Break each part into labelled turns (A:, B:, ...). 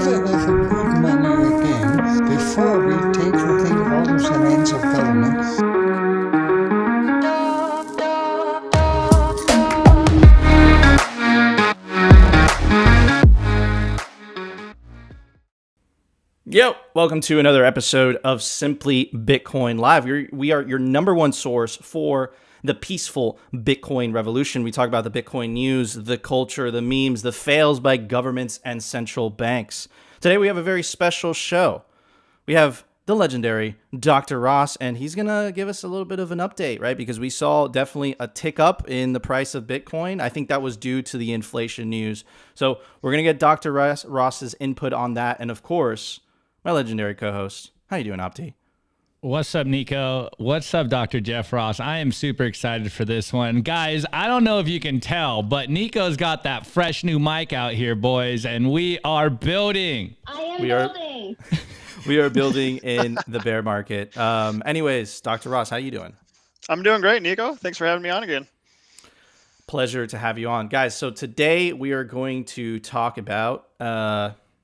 A: never ever put money again before we take all of the lands of government.
B: Yo, welcome to another episode of Simply Bitcoin Live. We are your number one source for the peaceful Bitcoin revolution. We talk about the Bitcoin news, the culture, the memes, the fails by governments and central banks. Today we have a very special show. We have the legendary Dr. Ross, and he's going to give us a little bit of an update, right? Because we saw definitely a tick up in the price of Bitcoin. I think that was due to the inflation news. So we're going to get Dr. Ross's input on that. And of course, my legendary co-host. How you doing, Opti?
C: What's up, Nico? What's up, Dr. Jeff Ross? I am super excited for this one. Guys, I don't know if you can tell, but Nico's got that fresh new mic out here, boys, and we are building.
D: Building.
B: We are building in the bear market. Anyways, Dr. Ross, how you doing?
E: I'm doing great, Nico. Thanks for having me on again.
B: Pleasure to have you on. Guys, so today we are going to talk about...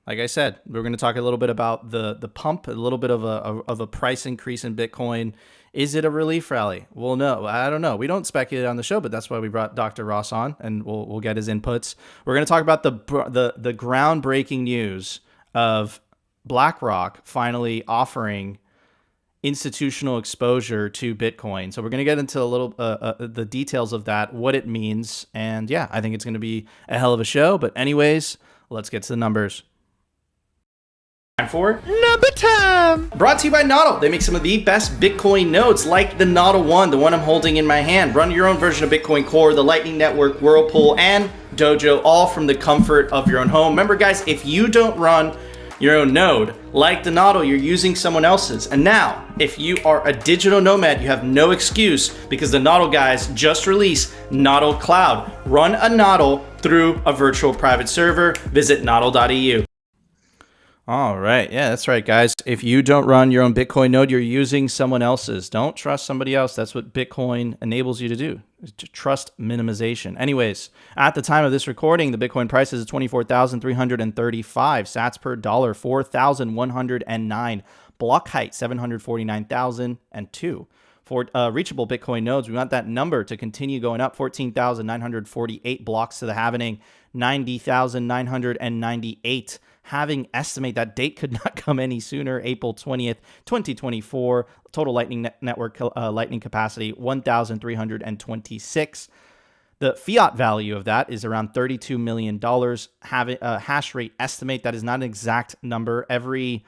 B: like I said, we're going to talk a little bit about the pump, a little bit of a price increase in Bitcoin. Is it a relief rally? Well, no, I don't know. We don't speculate on the show, but that's why we brought Dr. Ross on, and we'll get his inputs. We're going to talk about the groundbreaking news of BlackRock finally offering institutional exposure to Bitcoin. So we're going to get into a little the details of that, what it means, and yeah, I think it's going to be a hell of a show. But anyways, let's get to the numbers. For number time. Brought to you by Nodl. They make some of the best Bitcoin nodes, like the Nodl One, the one I'm holding in my hand. Run your own version of Bitcoin Core, the Lightning Network, Whirlpool, and Dojo, all from the comfort of your own home. Remember, guys, if you don't run your own node, like the Nodl, you're using someone else's. And now, if you are a digital nomad, you have no excuse, because the Nodl guys just released Nodl Cloud. Run a Nodl through a virtual private server. Visit nodl.eu. All right. Yeah, that's right, guys. If you don't run your own Bitcoin node, you're using someone else's. Don't trust somebody else. That's what Bitcoin enables you to do. Trust minimization. Anyways, at the time of this recording, the Bitcoin price is 24,335 sats per dollar, 4,109. Block height, 749,002. For reachable Bitcoin nodes, we want that number to continue going up. 14,948 blocks to the halvening, 90,998. Having estimate that date could not come any sooner. April 20th, 2024. Total Lightning Network Lightning capacity, 1,326. The fiat value of that is around $32 million. Having a hash rate estimate, that is not an exact number. Every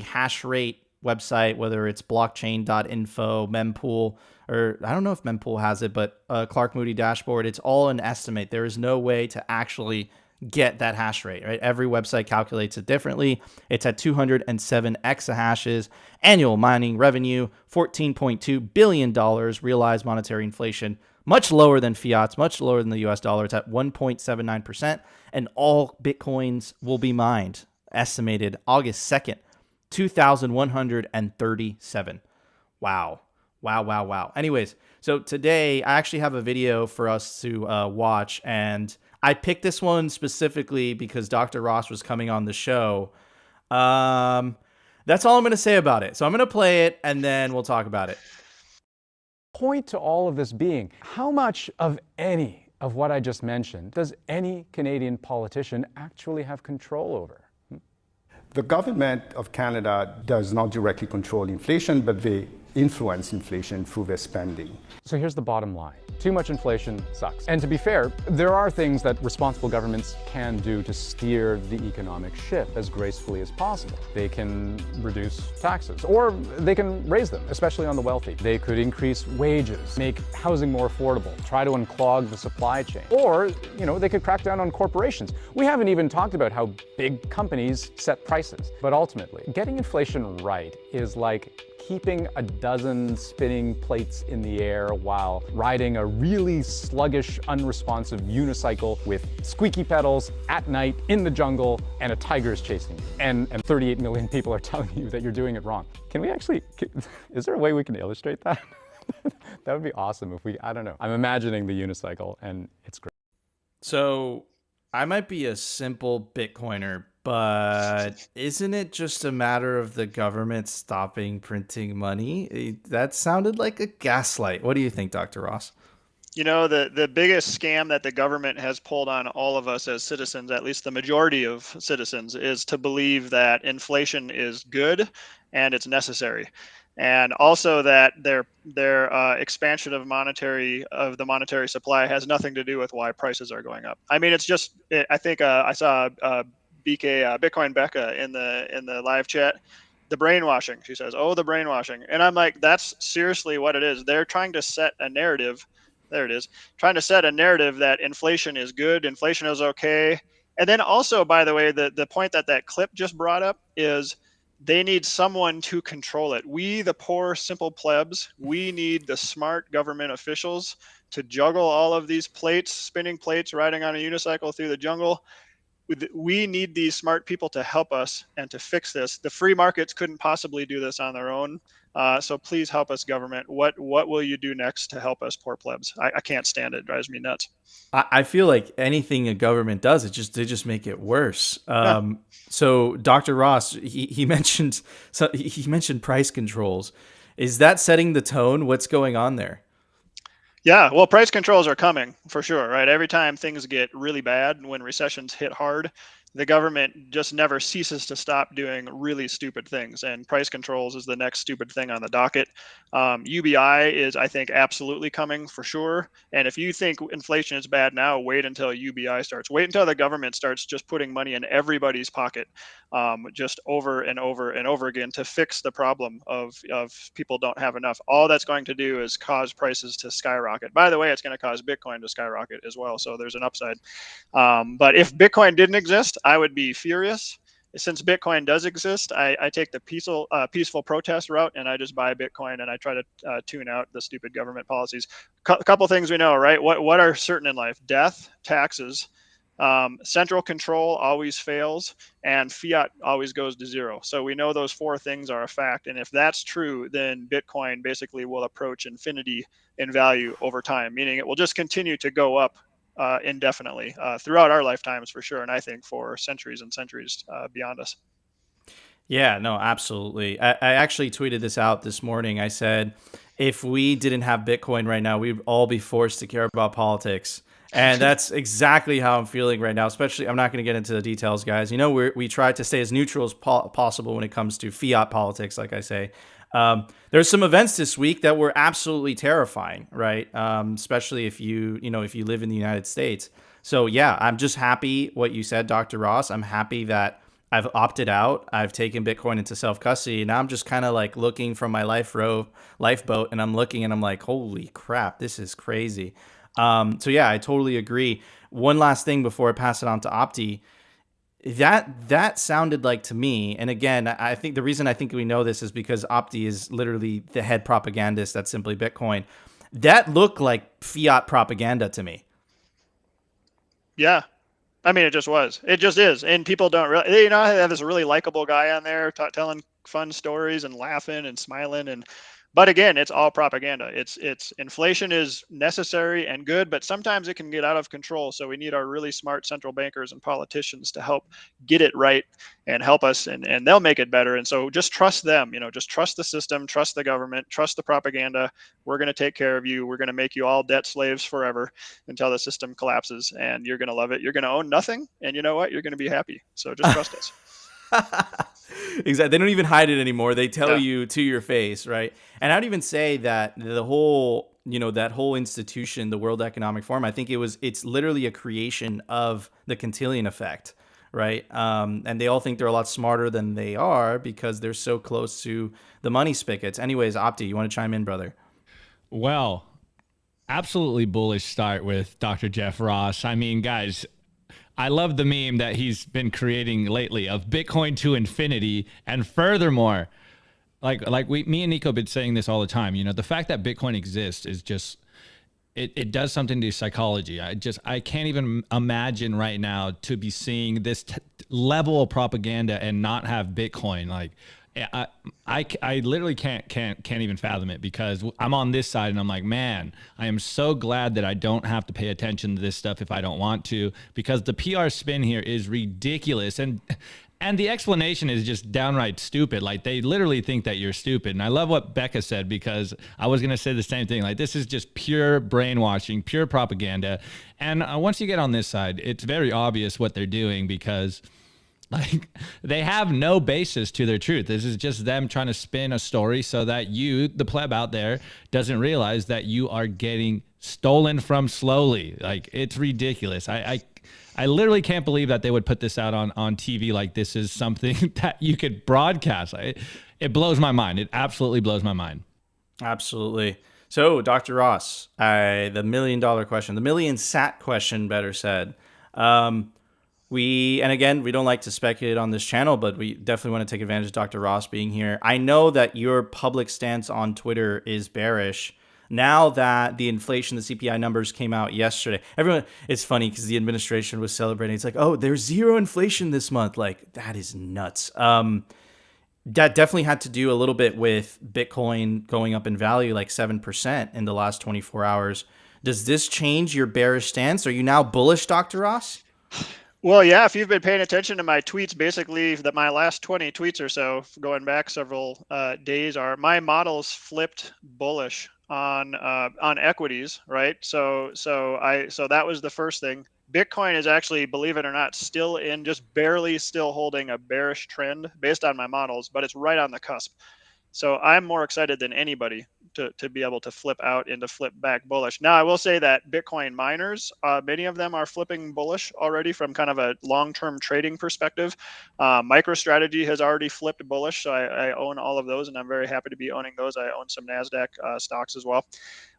B: hash rate website, whether it's blockchain.info, mempool, or I don't know if mempool has it, but Clark Moody dashboard, it's all an estimate. There is no way to actually get that hash rate, right? Every website calculates it differently. It's at 207 exahashes. Annual mining revenue, $14.2 billion. Realized monetary inflation, much lower than fiat's, much lower than the US dollar. It's at 1.79%. And all Bitcoins will be mined, estimated August 2nd, 2,137. Wow. Anyways, so today I actually have a video for us to watch, and I picked this one specifically because Dr. Ross was coming on the show. That's all I'm going to say about it. So I'm going to play it, and then we'll talk about it.
F: Point to all of this being, how much of any of what I just mentioned does any Canadian politician actually have control over?
G: The government of Canada does not directly control inflation, but they influence inflation through their spending.
F: So here's the bottom line. Too much inflation sucks. And to be fair, there are things that responsible governments can do to steer the economic ship as gracefully as possible. They can reduce taxes, or they can raise them, especially on the wealthy. They could increase wages, make housing more affordable, try to unclog the supply chain. Or, they could crack down on corporations. We haven't even talked about how big companies set prices. But ultimately, getting inflation right is like keeping a dozen spinning plates in the air while riding a really sluggish, unresponsive unicycle with squeaky pedals at night in the jungle, and a tiger is chasing you. And 38 million people are telling you that you're doing it wrong. Is there a way we can illustrate that? That would be awesome if I don't know. I'm imagining the unicycle, and it's great.
B: So I might be a simple Bitcoiner, But isn't it just a matter of the government stopping printing money? That sounded like a gaslight. What do you think, Dr. Ross?
E: You know, the biggest scam that the government has pulled on all of us as citizens, at least the majority of citizens, is to believe that inflation is good and it's necessary. And also that their expansion of the monetary supply has nothing to do with why prices are going up. I mean, it's just I think I saw Bitcoin Becca in the live chat. The brainwashing, she says. Oh, the brainwashing, and I'm like, that's seriously what it is. They're trying to set a narrative. There it is. Trying to set a narrative that inflation is good, inflation is okay. And then also, by the way, the point that clip just brought up is they need someone to control it. We, the poor, simple plebs, we need the smart government officials to juggle all of these plates, spinning plates, riding on a unicycle through the jungle. We need these smart people to help us and to fix this. The free markets couldn't possibly do this on their own. So please help us, government. What will you do next to help us poor plebs? I can't stand it. It drives me nuts.
B: I feel like anything a government does, they just make it worse.
E: Yeah.
B: So Dr. Ross, he mentioned price controls. Is that setting the tone? What's going on there?
E: Yeah, well, price controls are coming for sure, right? Every time things get really bad, when recessions hit hard, the government just never ceases to stop doing really stupid things. And price controls is the next stupid thing on the docket. UBI is, I think, absolutely coming for sure. And if you think inflation is bad now, wait until UBI starts. Wait until the government starts just putting money in everybody's pocket, just over and over and over again to fix the problem of people don't have enough. All that's going to do is cause prices to skyrocket. By the way, it's going to cause Bitcoin to skyrocket as well. So there's an upside. But if Bitcoin didn't exist, I would be furious. Since Bitcoin does exist, I take the peaceful protest route, and I just buy Bitcoin and I try to tune out the stupid government policies. A couple things we know, right? What are certain in life? Death, taxes, central control always fails, and fiat always goes to zero. So we know those four things are a fact. And if that's true, then Bitcoin basically will approach infinity in value over time, meaning it will just continue to go up indefinitely throughout our lifetimes for sure, and I think for centuries and centuries beyond us.
B: Yeah, no, absolutely. I actually tweeted this out this morning. I said, if we didn't have Bitcoin right now, we'd all be forced to care about politics. And that's exactly how I'm feeling right now, especially, I'm not going to get into the details, guys. You know, we try to stay as neutral as possible when it comes to fiat politics, like I say. There's some events this week that were absolutely terrifying, right? Especially if you live in the United States. So yeah, I'm just happy what you said, Dr. Ross. I'm happy that I've opted out. I've taken Bitcoin into self-custody. And now I'm just kind of like looking from my lifeboat, and I'm looking and I'm like, holy crap, this is crazy. So yeah, I totally agree. One last thing before I pass it on to Opti. That sounded like to me, and again, I think the reason I think we know this is because Opti is literally the head propagandist at Simply Bitcoin. That looked like fiat propaganda to me.
E: Yeah. I mean, it just was. It just is. And people don't really, I have this really likable guy on there telling fun stories and laughing and smiling. But again, it's all propaganda. It's inflation is necessary and good, but sometimes it can get out of control. So we need our really smart central bankers and politicians to help get it right and help us, and they'll make it better. And so just trust them, just trust the system, trust the government, trust the propaganda. We're going to take care of you. We're going to make you all debt slaves forever until the system collapses, and you're going to love it. You're going to own nothing. And you know what? You're going to be happy. So just trust us.
B: Exactly. They don't even hide it anymore. They tell you to your face, right? And I'd even say that the whole, that whole institution, the World Economic Forum, I think it's literally a creation of the Cantillon effect, right? And they all think they're a lot smarter than they are because they're so close to the money spigots. Anyways, Opti, you want to chime in, brother?
C: Well, absolutely bullish start with Dr. Jeff Ross. I mean, guys, I love the meme that he's been creating lately of Bitcoin to infinity. And furthermore, me and Nico have been saying this all the time, the fact that Bitcoin exists is just, it does something to psychology. I can't even imagine right now to be seeing this level of propaganda and not have Bitcoin. Like, Yeah, I literally can't even fathom it, because I'm on this side and I'm like, man, I am so glad that I don't have to pay attention to this stuff if I don't want to, because the PR spin here is ridiculous. And the explanation is just downright stupid. Like, they literally think that you're stupid. And I love what Becca said, because I was going to say the same thing. Like, this is just pure brainwashing, pure propaganda. And once you get on this side, it's very obvious what they're doing, because like, they have no basis to their truth. This is just them trying to spin a story so that you, the pleb out there, doesn't realize that you are getting stolen from slowly. Like, it's ridiculous. I literally can't believe that they would put this out on TV like this is something that you could broadcast. It blows my mind. It absolutely blows my mind.
B: Absolutely. So, Dr. Ross, the $1 million question, the million sat question, better said. And again, we don't like to speculate on this channel, but we definitely want to take advantage of Dr. Ross being here. I know that your public stance on Twitter is bearish. Now that the inflation, the CPI numbers came out yesterday, everyone, it's funny because the administration was celebrating. It's like, oh, there's zero inflation this month. Like, that is nuts. That definitely had to do a little bit with Bitcoin going up in value like 7% in the last 24 hours. Does this change your bearish stance? Are you now bullish, Dr. Ross?
E: Well, yeah, if you've been paying attention to my tweets, basically that my last 20 tweets or so, going back several days, are my models flipped bullish on equities, right? So that was the first thing. Bitcoin is actually, believe it or not, still in, just barely still holding a bearish trend based on my models, but it's right on the cusp. So I'm more excited than anybody to be able to flip out and to flip back bullish. Now, I will say that Bitcoin miners, many of them are flipping bullish already from kind of a long-term trading perspective. MicroStrategy has already flipped bullish, so I own all of those, and I'm very happy to be owning those. I own some NASDAQ stocks as well.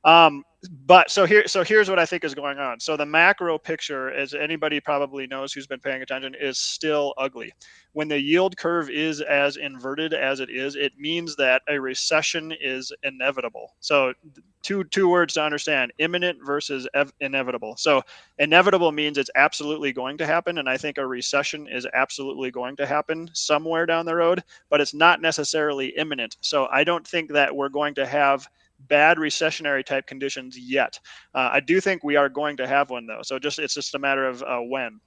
E: But here's what I think is going on. So the macro picture, as anybody probably knows who's been paying attention, is still ugly. When the yield curve is as inverted as it is, it means that a recession is inevitable. So two words to understand: imminent versus inevitable. So inevitable means it's absolutely going to happen, and I think a recession is absolutely going to happen somewhere down the road, but it's not necessarily imminent. So I don't think that we're going to have bad recessionary type conditions yet. I do think we are going to have one though. So it's just a matter of when.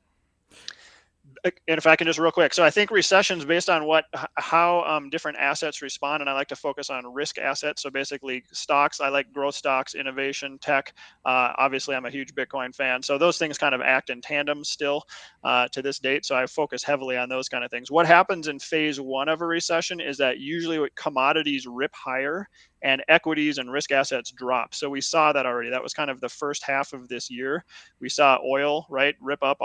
E: And if I can just real quick, so I think recessions based on how different assets respond, and I like to focus on risk assets. So basically stocks, I like growth stocks, innovation, tech. Obviously, I'm a huge Bitcoin fan, so those things kind of act in tandem still to this date. So I focus heavily on those kind of things. What happens in phase one of a recession is that usually commodities rip higher and equities and risk assets drop. So we saw that already. That was kind of the first half of this year. We saw oil, right, rip up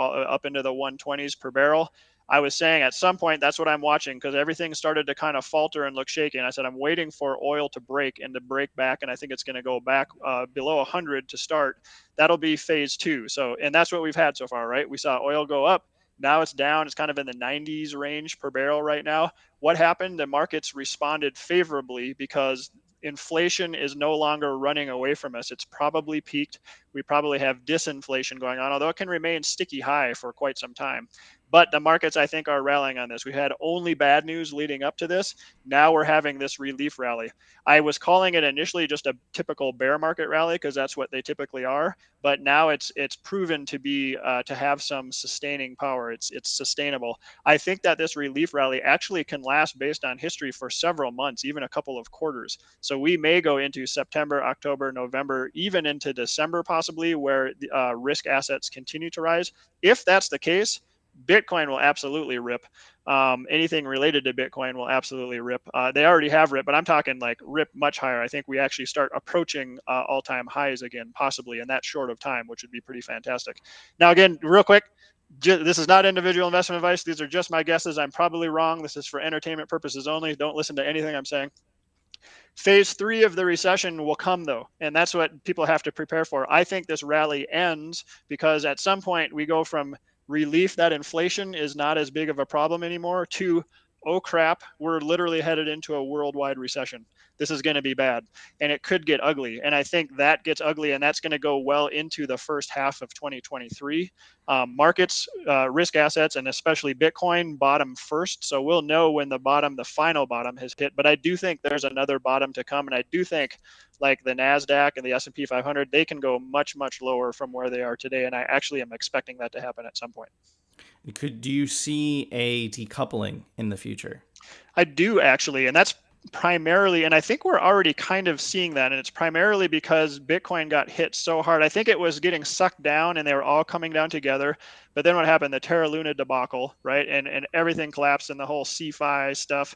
E: into the 120s per barrel. I was saying at some point, that's what I'm watching, because everything started to kind of falter and look shaky. And I said, I'm waiting for oil to break and to break back. And I think it's going to go back below 100 to start. That'll be phase two. So, and that's what we've had so far, right? We saw oil go up. Now it's down. It's kind of in the 90s range per barrel right now. What happened? The markets responded favorably because inflation is no longer running away from us. It's probably peaked. We probably have disinflation going on, although it can remain sticky high for quite some time. But the markets, I think, are rallying on this. We had only bad news leading up to this. Now we're having this relief rally. I was calling it initially just a typical bear market rally because that's what they typically are. But now it's proven to be to have some sustaining power. It's sustainable. I think that this relief rally actually can last based on history for several months, even a couple of quarters. So we may go into September, October, November, even into December possibly, where risk assets continue to rise. If that's the case, Bitcoin will absolutely rip. Anything related to Bitcoin will absolutely rip. They already have ripped, but I'm talking like rip much higher. I think we actually start approaching all-time highs again, possibly in that short of time, which would be pretty fantastic. Now, again, real quick, this is not individual investment advice. These are just my guesses. I'm probably wrong. This is for entertainment purposes only. Don't listen to anything I'm saying. Phase three of the recession will come, though, and that's what people have to prepare for. I think this rally ends because at some point we go from relief that inflation is not as big of a problem anymore to oh crap, we're literally headed into a worldwide recession. This is going to be bad, and it could get ugly. And I think that gets ugly, and that's going to go well into the first half of 2023. Markets, risk assets, and especially Bitcoin bottom first. So we'll know when the final bottom has hit. But I do think there's another bottom to come, and I do think like the NASDAQ and the S&P 500, they can go much, much lower from where they are today. And I actually am expecting that to happen at some point.
B: Do you see a decoupling in the future?
E: I do actually, and that's primarily, and I think we're already kind of seeing that, and it's primarily because Bitcoin got hit so hard. I think it was getting sucked down and they were all coming down together. But then what happened? The Terra Luna debacle, right? And everything collapsed, and the whole CFI stuff,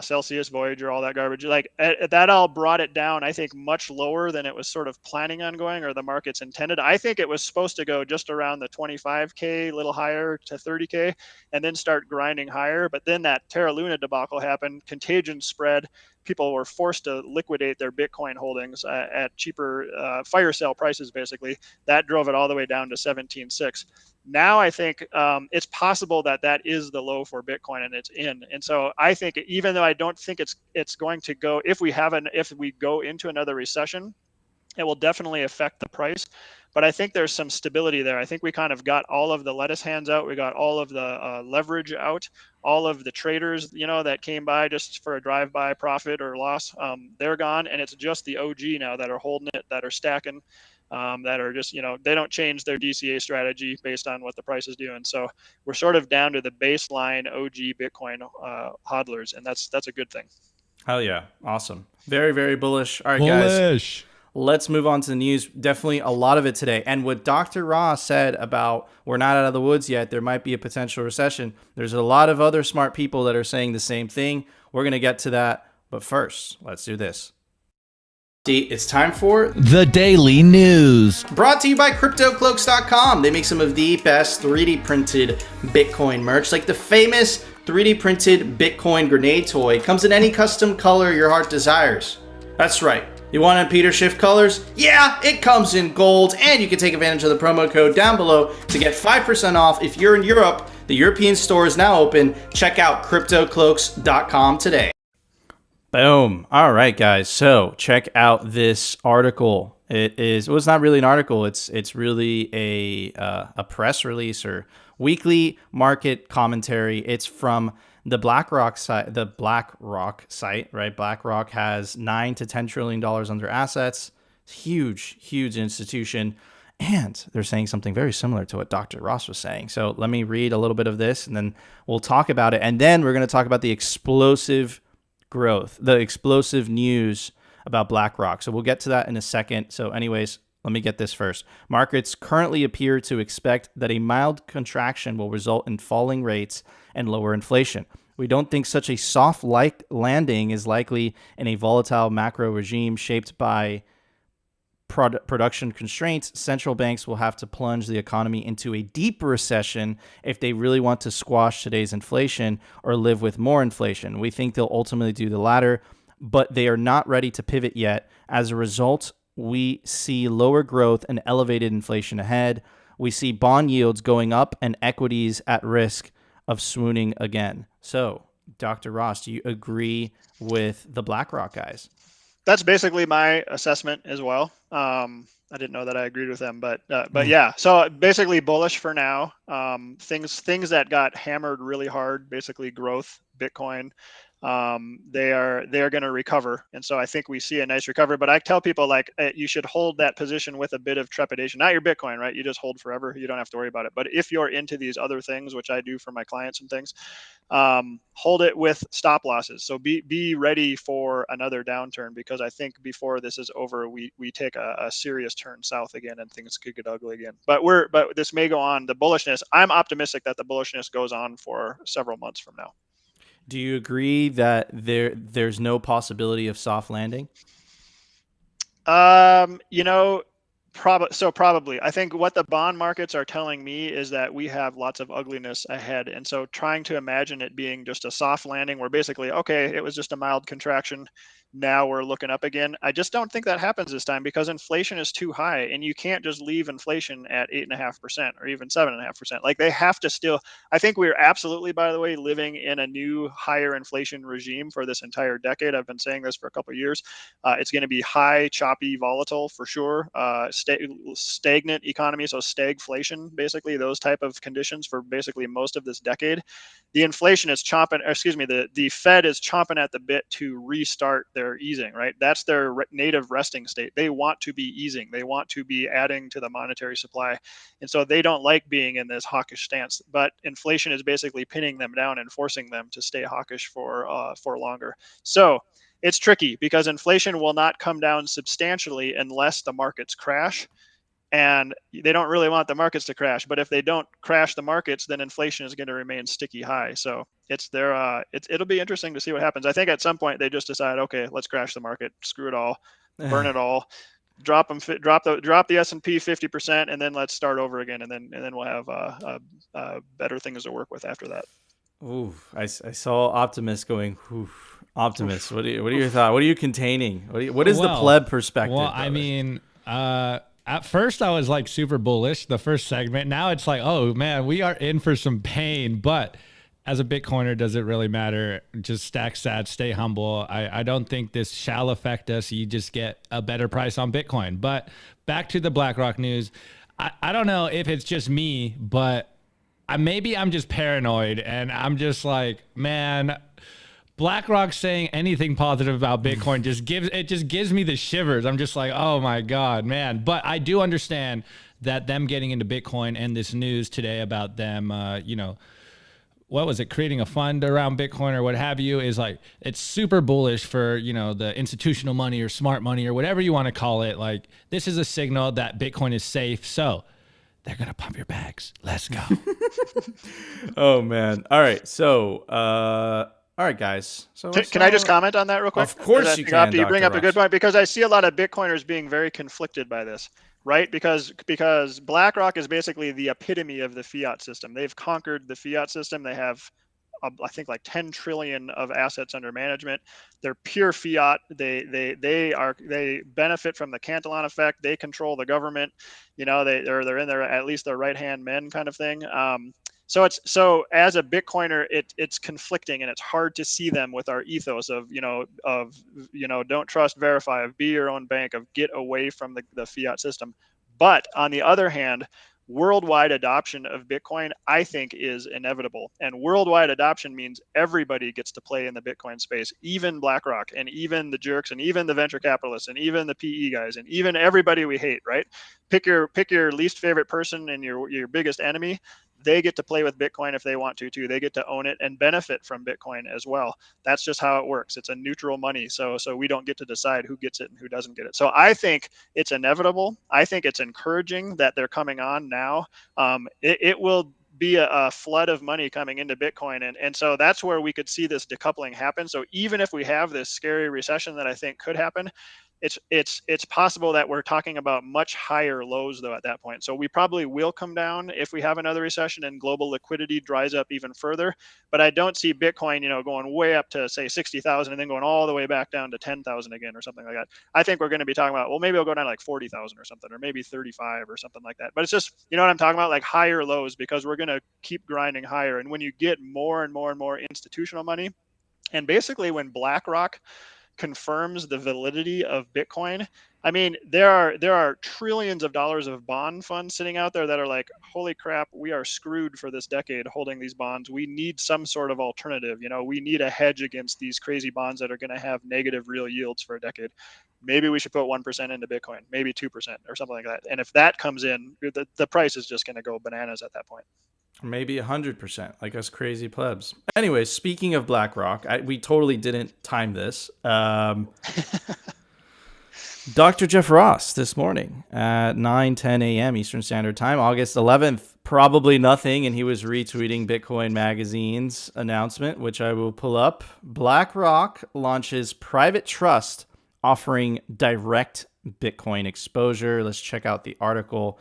E: Celsius, Voyager, all that garbage. Like that all brought it down, I think, much lower than it was sort of planning on going, or the markets intended. I think it was supposed to go just around the 25K, a little higher to 30K, and then start grinding higher. But then that Terra Luna debacle happened, contagion spread. People were forced to liquidate their Bitcoin holdings at cheaper fire sale prices, basically. That drove it all the way down to 17.6. Now I think it's possible that that is the low for Bitcoin and it's in. And so I think, even though I don't think it's going to go, if we go into another recession, it will definitely affect the price. But I think there's some stability there. I think we kind of got all of the lettuce hands out. We got all of the leverage out. All of the traders, that came by just for a drive-by profit or loss, they're gone. And it's just the OG now that are holding it, that are stacking, that are just, they don't change their DCA strategy based on what the price is doing. So we're sort of down to the baseline OG Bitcoin hodlers, and that's a good thing.
B: Hell yeah. Awesome. Very, very bullish. All right,
C: Bullish.
B: guys. Let's move on to the news. Definitely a lot of it today. And what Dr. Ross said about we're not out of the woods yet, there might be a potential recession. There's a lot of other smart people that are saying the same thing. We're going to get to that. But first, let's do this. It's time for
C: The Daily News.
B: Brought to you by CryptoCloaks.com. They make some of the best 3D printed Bitcoin merch, like the famous 3D printed Bitcoin grenade toy. Comes in any custom color your heart desires. That's right. You want in Peter Schiff colors? Yeah, it comes in gold, and you can take advantage of the promo code down below to get 5% off if you're in Europe. The European store is now open. Check out CryptoCloaks.com today. Boom. All right, guys. So check out this article. It's not really an article. It's really a press release or weekly market commentary. It's from the BlackRock site, right? BlackRock has $9 to $10 trillion under assets. Huge, huge institution. And they're saying something very similar to what Dr. Ross was saying. So let me read a little bit of this, and then we'll talk about it. And then we're going to talk about the explosive growth, the explosive news about BlackRock. So we'll get to that in a second. So anyways, let me get this first. Markets currently appear to expect that a mild contraction will result in falling rates and lower inflation. We don't think such a soft landing is likely in a volatile macro regime shaped by production constraints. Central banks will have to plunge the economy into a deep recession if they really want to squash today's inflation or live with more inflation. We think they'll ultimately do the latter, but they are not ready to pivot yet. As a result, we see lower growth and elevated inflation ahead. We see bond yields going up and equities at risk of swooning again. So, Dr. Ross, do you agree with the BlackRock guys?
E: That's basically my assessment as well. I didn't know that I agreed with them, but yeah. So basically bullish for now. Things that got hammered really hard, basically growth, Bitcoin. They are going to recover, and so I think we see a nice recovery. But I tell people, like, you should hold that position with a bit of trepidation. Not your Bitcoin, right? You just hold forever. You don't have to worry about it. But if you're into these other things, which I do for my clients and things, hold it with stop losses. So be ready for another downturn, because I think before this is over, we take a serious turn south again, and things could get ugly again. But this may go on. The bullishness, I'm optimistic that the bullishness goes on for several months from now.
B: Do you agree that there's no possibility of soft landing?
E: Probably. I think what the bond markets are telling me is that we have lots of ugliness ahead. And so trying to imagine it being just a soft landing where basically, okay, it was just a mild contraction. now we're looking up again. I just don't think that happens this time because inflation is too high, and you can't just leave inflation at 8.5% or even 7.5%. Like they have to still. I think we're absolutely, by the way, living in a new higher inflation regime for this entire decade. I've been saying this for a couple of years. It's going to be high, choppy, volatile for sure. Stagnant economy, so stagflation, basically those type of conditions for basically most of this decade. The inflation is chomping, excuse me, the Fed is chomping at the bit to restart their easing, right? That's their native resting state. They want to be easing. They want to be adding to the monetary supply. And so they don't like being in this hawkish stance, but inflation is basically pinning them down and forcing them to stay hawkish for longer. So it's tricky because inflation will not come down substantially unless the markets crash. And they don't really want the markets to crash, but if they don't crash the markets, then inflation is going to remain sticky high. So it'll be interesting to see what happens. I think at some point they just decide, okay, let's crash the market, screw it all, burn it all, drop the S&P 50%, and then let's start over again, and then we'll have better things to work with after that.
B: Ooh, I saw Optimus going. Oof. Optimus, what are your thoughts? What are you containing? What is the pleb perspective?
C: Well, I mean, at first I was like super bullish the first segment. Now it's like, oh man, we are in for some pain. But as a Bitcoiner, does it really matter? Just stack sats, stay humble. I don't think this shall affect us. You just get a better price on Bitcoin. But back to the BlackRock news. I don't know if it's just me, but maybe I'm just paranoid and I'm just like, man, BlackRock saying anything positive about Bitcoin just gives me the shivers. I'm just like, oh my God, man. But I do understand that them getting into Bitcoin and this news today about them, what was it, creating a fund around Bitcoin or what have you, is like, it's super bullish for, the institutional money or smart money or whatever you want to call it. Like, this is a signal that Bitcoin is safe. So they're going to pump your bags. Let's go.
B: Oh man. All right. So, all right, guys. So
E: can I just comment on that real quick?
B: Of course you can.
E: You bring up a good point because I see a lot of Bitcoiners being very conflicted by this, right? Because BlackRock is basically the epitome of the fiat system. They've conquered the fiat system. They have, I think, like 10 trillion of assets under management. They're pure fiat. They benefit from the Cantillon effect. They control the government. They're in their, at least their right hand men kind of thing. So as a Bitcoiner, it's conflicting and it's hard to see them with our ethos of don't trust, verify, of be your own bank, of get away from the fiat system. But on the other hand, worldwide adoption of Bitcoin, I think, is inevitable. And worldwide adoption means everybody gets to play in the Bitcoin space, even BlackRock and even the jerks and even the venture capitalists and even the PE guys and even everybody we hate, right? Pick your least favorite person and your biggest enemy. They get to play with Bitcoin if they want to too. They get to own it and benefit from Bitcoin as well. That's just how it works. It's a neutral money. So we don't get to decide who gets it and who doesn't get it. So I think it's inevitable. I think it's encouraging that they're coming on now. It will be a flood of money coming into Bitcoin. And so that's where we could see this decoupling happen. So even if we have this scary recession that I think could happen, it's possible that we're talking about much higher lows though at that point. So we probably will come down if we have another recession and global liquidity dries up even further. But I don't see Bitcoin, going way up to say 60,000 and then going all the way back down to 10,000 again or something like that. I think we're going to be talking about, well, maybe it'll go down to like 40,000 or something, or maybe 35 or something like that. But it's just, what I'm talking about, like higher lows, because we're going to keep grinding higher. And when you get more and more and more institutional money, and basically when BlackRock confirms the validity of Bitcoin, I mean, there are trillions of dollars of bond funds sitting out there that are like, holy crap, we are screwed for this decade holding these bonds. We need some sort of alternative. We need a hedge against these crazy bonds that are going to have negative real yields for a decade. Maybe we should put 1% into Bitcoin, maybe 2% or something like that. And if that comes in, the price is just going to go bananas at that point.
B: Maybe 100%, like us crazy plebs. Anyway, speaking of BlackRock, we totally didn't time this. Dr. Jeff Ross this morning at 9:10 a.m. Eastern Standard Time, August 11th, probably nothing, and he was retweeting Bitcoin Magazine's announcement, which I will pull up. BlackRock launches private trust offering direct Bitcoin exposure. Let's check out the article.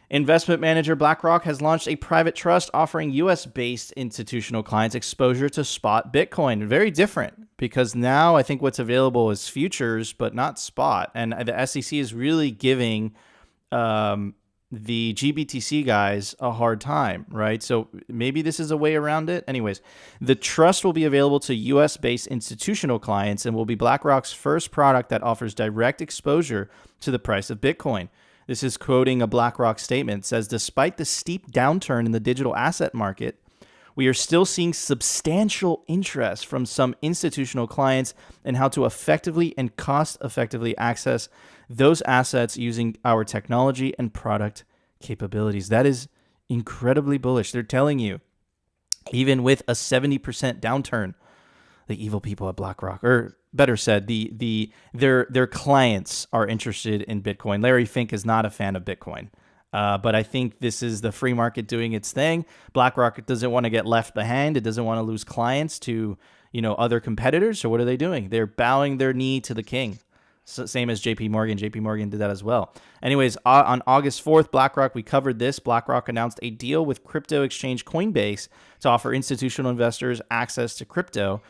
B: Investment manager BlackRock has launched a private trust offering U.S.-based institutional clients exposure to spot Bitcoin. Very different because now I think what's available is futures, but not spot. And the SEC is really giving the GBTC guys a hard time, right? So maybe this is a way around it. Anyways, the trust will be available to US-based institutional clients and will be BlackRock's first product that offers direct exposure to the price of Bitcoin. This is quoting a BlackRock statement. It says, despite the steep downturn in the digital asset market, we are still seeing substantial interest from some institutional clients in how to effectively and cost-effectively access those assets using our technology and product capabilities. That is incredibly bullish. They're telling you, even with a 70% downturn, the evil people at BlackRock, or better said, their clients are interested in Bitcoin. Larry Fink is not a fan of Bitcoin. But I think this is the free market doing its thing. BlackRock doesn't want to get left behind. It doesn't want to lose clients to, other competitors. So what are they doing? They're bowing their knee to the king. So, same as JP Morgan. JP Morgan did that as well. Anyways, on August 4th, BlackRock, we covered this. BlackRock announced a deal with crypto exchange Coinbase to offer institutional investors access to crypto,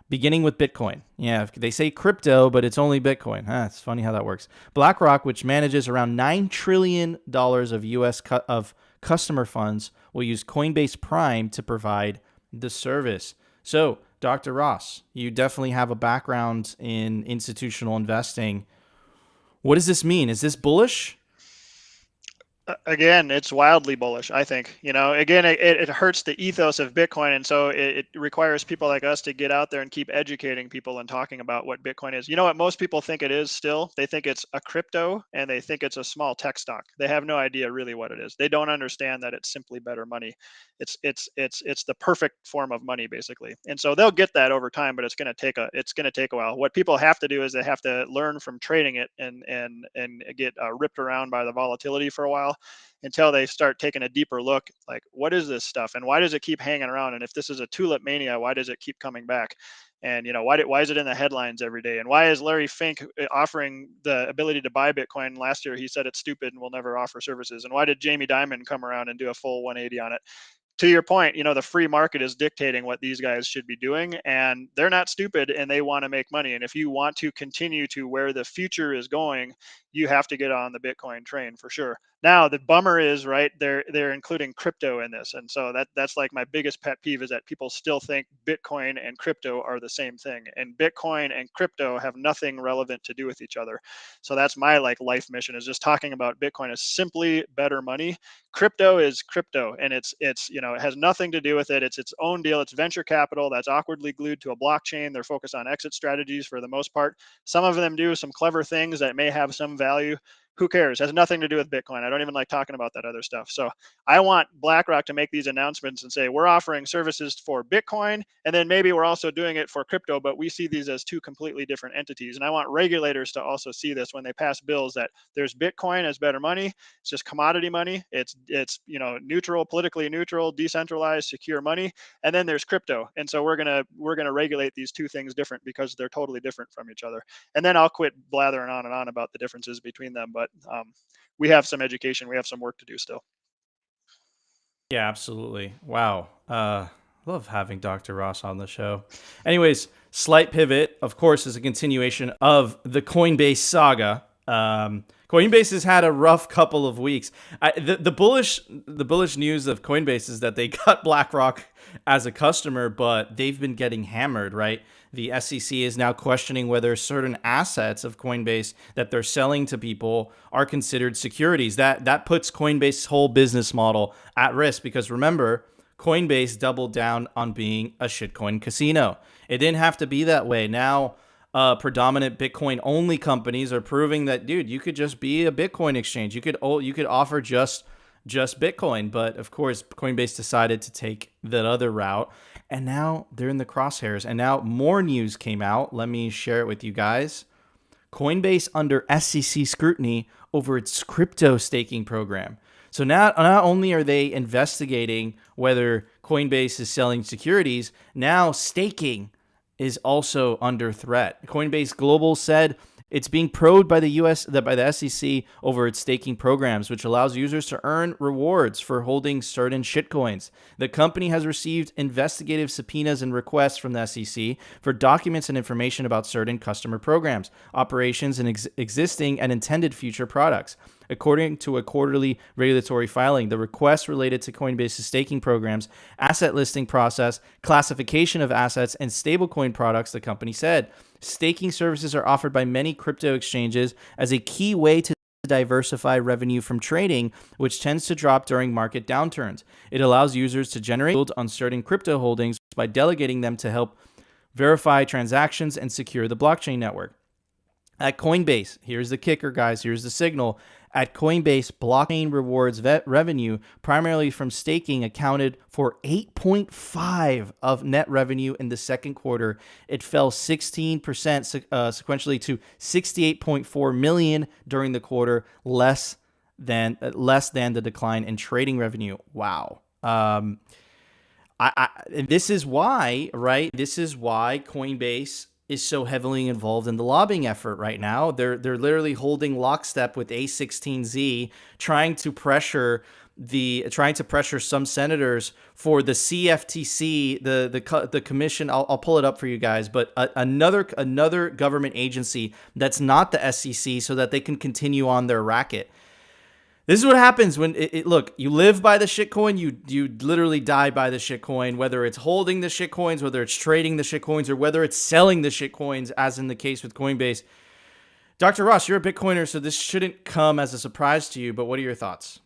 B: beginning with Bitcoin. Yeah, they say crypto, but it's only Bitcoin. It's funny how that works. BlackRock, which manages around $9 trillion of U.S. of customer funds, will use Coinbase Prime to provide the service. So, Dr. Ross, you definitely have a background in institutional investing. What does this mean? Is this bullish?
E: Again, it's wildly bullish, I think. Again, it hurts the ethos of Bitcoin. And so it requires people like us to get out there and keep educating people and talking about what Bitcoin is. You know what most people think it is still? They think it's a crypto and they think it's a small tech stock. They have no idea really what it is. They don't understand that it's simply better money. It's the perfect form of money, basically. And so they'll get that over time, but it's going to take a while. What people have to do is they have to learn from trading it and get ripped around by the volatility for a while, until they start taking a deeper look, like, what is this stuff and why does it keep hanging around? And if this is a tulip mania, why does it keep coming back? And why is it in the headlines every day? And why is Larry Fink offering the ability to buy Bitcoin? Last year he said it's stupid and will never offer services. And why did Jamie Dimon come around and do a full 180 on it? To your point, the free market is dictating what these guys should be doing, and they're not stupid and they want to make money. And if you want to continue to where the future is going, you have to get on the Bitcoin train for sure. Now, the bummer is, right, they're including crypto in this. And so that's like my biggest pet peeve, is that people still think Bitcoin and crypto are the same thing. And Bitcoin and crypto have nothing relevant to do with each other. So that's my life mission, is just talking about Bitcoin as simply better money. Crypto is crypto, and it has nothing to do with it. It's its own deal. It's venture capital that's awkwardly glued to a blockchain. They're focused on exit strategies for the most part. Some of them do some clever things that may have some value. Who cares? It has nothing to do with Bitcoin. I don't even like talking about that other stuff. So I want BlackRock to make these announcements and say, we're offering services for Bitcoin, and then maybe we're also doing it for crypto, but we see these as two completely different entities. And I want regulators to also see this when they pass bills, that there's Bitcoin as better money. It's just commodity money. It's neutral, politically neutral, decentralized, secure money. And then there's crypto. And so we're gonna regulate these two things different, because they're totally different from each other. And then I'll quit blathering on and on about the differences between them. But we have some education. We have some work to do still.
B: Yeah, absolutely. Wow. Love having Dr. Ross on the show. Anyways, slight pivot, of course, is a continuation of the Coinbase saga. Coinbase has had a rough couple of weeks. The bullish news of Coinbase is that they got BlackRock as a customer, but they've been getting hammered, right? The SEC is now questioning whether certain assets of Coinbase that they're selling to people are considered securities. That puts Coinbase's whole business model at risk, because remember, Coinbase doubled down on being a shitcoin casino. It didn't have to be that way. Now, predominant Bitcoin only companies are proving that, dude, you could just be a Bitcoin exchange. You could offer just Bitcoin. But of course, Coinbase decided to take that other route, and now they're in the crosshairs. And now more news came out. Let me share it with you guys. Coinbase under SEC scrutiny over its crypto staking program. So not only are they investigating whether Coinbase is selling securities, now staking is also under threat. Coinbase Global said It's being probed by by the SEC over its staking programs, which allows users to earn rewards for holding certain shitcoins. The company has received investigative subpoenas and requests from the SEC for documents and information about certain customer programs, operations, and existing and intended future products. According to a quarterly regulatory filing, the requests related to Coinbase's staking programs, asset listing process, classification of assets, and stablecoin products, the company said. Staking services are offered by many crypto exchanges as a key way to diversify revenue from trading, which tends to drop during market downturns. It allows users to generate yield on certain crypto holdings by delegating them to help verify transactions and secure the blockchain network. At Coinbase, here's the kicker, guys. Here's the signal. At Coinbase, blockchain rewards revenue, primarily from staking, accounted for 8.5% of net revenue in the second quarter. It fell 16% sequentially to 68.4 million during the quarter, less than the decline in trading revenue. Wow. This is why, right? This is why Coinbase is so heavily involved in the lobbying effort right now. They're literally holding lockstep with A16Z, trying to pressure some senators for the CFTC, the commission. I'll pull it up for you guys, but another government agency that's not the SEC, so that they can continue on their racket. This is what happens when look, you live by the shitcoin, you literally die by the shitcoin, whether it's holding the shitcoins, whether it's trading the shitcoins, or whether it's selling the shitcoins, as in the case with Coinbase. Dr. Ross, you're a Bitcoiner, so this shouldn't come as a surprise to you, but what are your thoughts?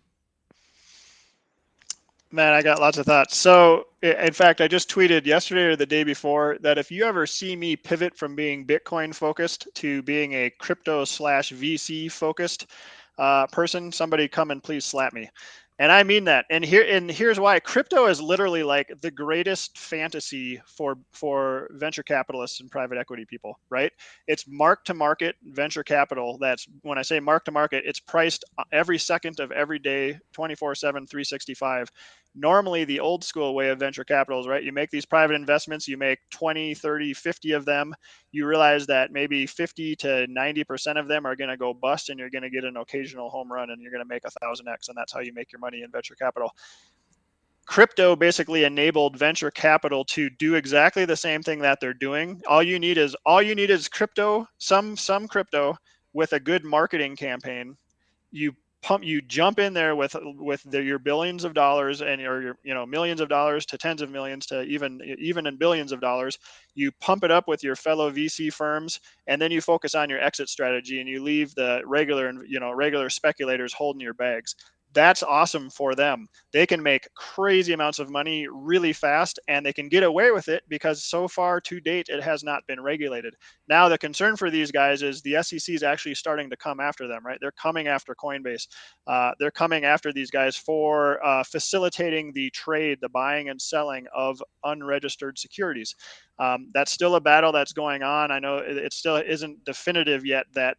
E: Man, I got lots of thoughts. So, in fact, I just tweeted yesterday or the day before that if you ever see me pivot from being Bitcoin focused to being a crypto/VC focused person, somebody come and please slap me. And I mean that. And here's why. Crypto is literally like the greatest fantasy for venture capitalists and private equity people, right? It's mark to market venture capital. That's, when I say mark to market, it's priced every second of every day, 24/7, 365. Normally, the old school way of venture capital is, right, you make these private investments, you make 20, 30, 50 of them. You realize that maybe 50 to 90% of them are going to go bust, and you're going to get an occasional home run, and you're going to make 1,000x, and that's how you make your money in venture capital. Crypto basically enabled venture capital to do exactly the same thing that they're doing. All you need is crypto, some crypto with a good marketing campaign. You jump in there with your billions of dollars and your millions of dollars to tens of millions to even in billions of dollars. You pump it up with your fellow VC firms, and then you focus on your exit strategy, and you leave the regular speculators holding your bags. That's awesome for them. They can make crazy amounts of money really fast, and they can get away with it because so far to date, it has not been regulated. Now, the concern for these guys is the SEC is actually starting to come after them, right? They're coming after Coinbase. They're coming after these guys for facilitating the trade, the buying and selling of unregistered securities. That's still a battle that's going on. I know it still isn't definitive yet that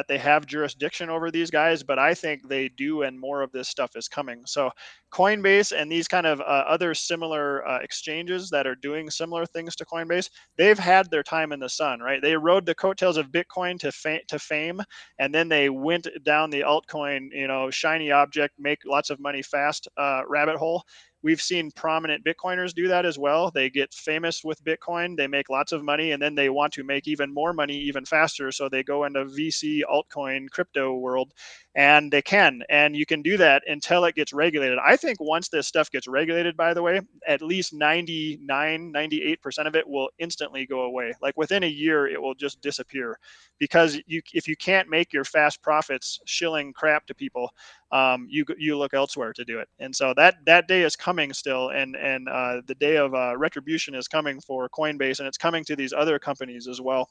E: they have jurisdiction over these guys, but I think they do, and more of this stuff is coming. So Coinbase and these kind of other similar exchanges that are doing similar things to Coinbase, they've had their time in the sun, right? They rode the coattails of Bitcoin to fame, and then they went down the altcoin, shiny object, make lots of money fast rabbit hole. We've seen prominent Bitcoiners do that as well. They get famous with Bitcoin, they make lots of money, and then they want to make even more money even faster. So they go into VC, altcoin, crypto world, and they can. And you can do that until it gets regulated. I think once this stuff gets regulated, by the way, at least 98% of it will instantly go away. Like within a year, it will just disappear. Because if you can't make your fast profits shilling crap to people, you look elsewhere to do it. And so that day is coming still, and the day of retribution is coming for Coinbase, and it's coming to these other companies as well.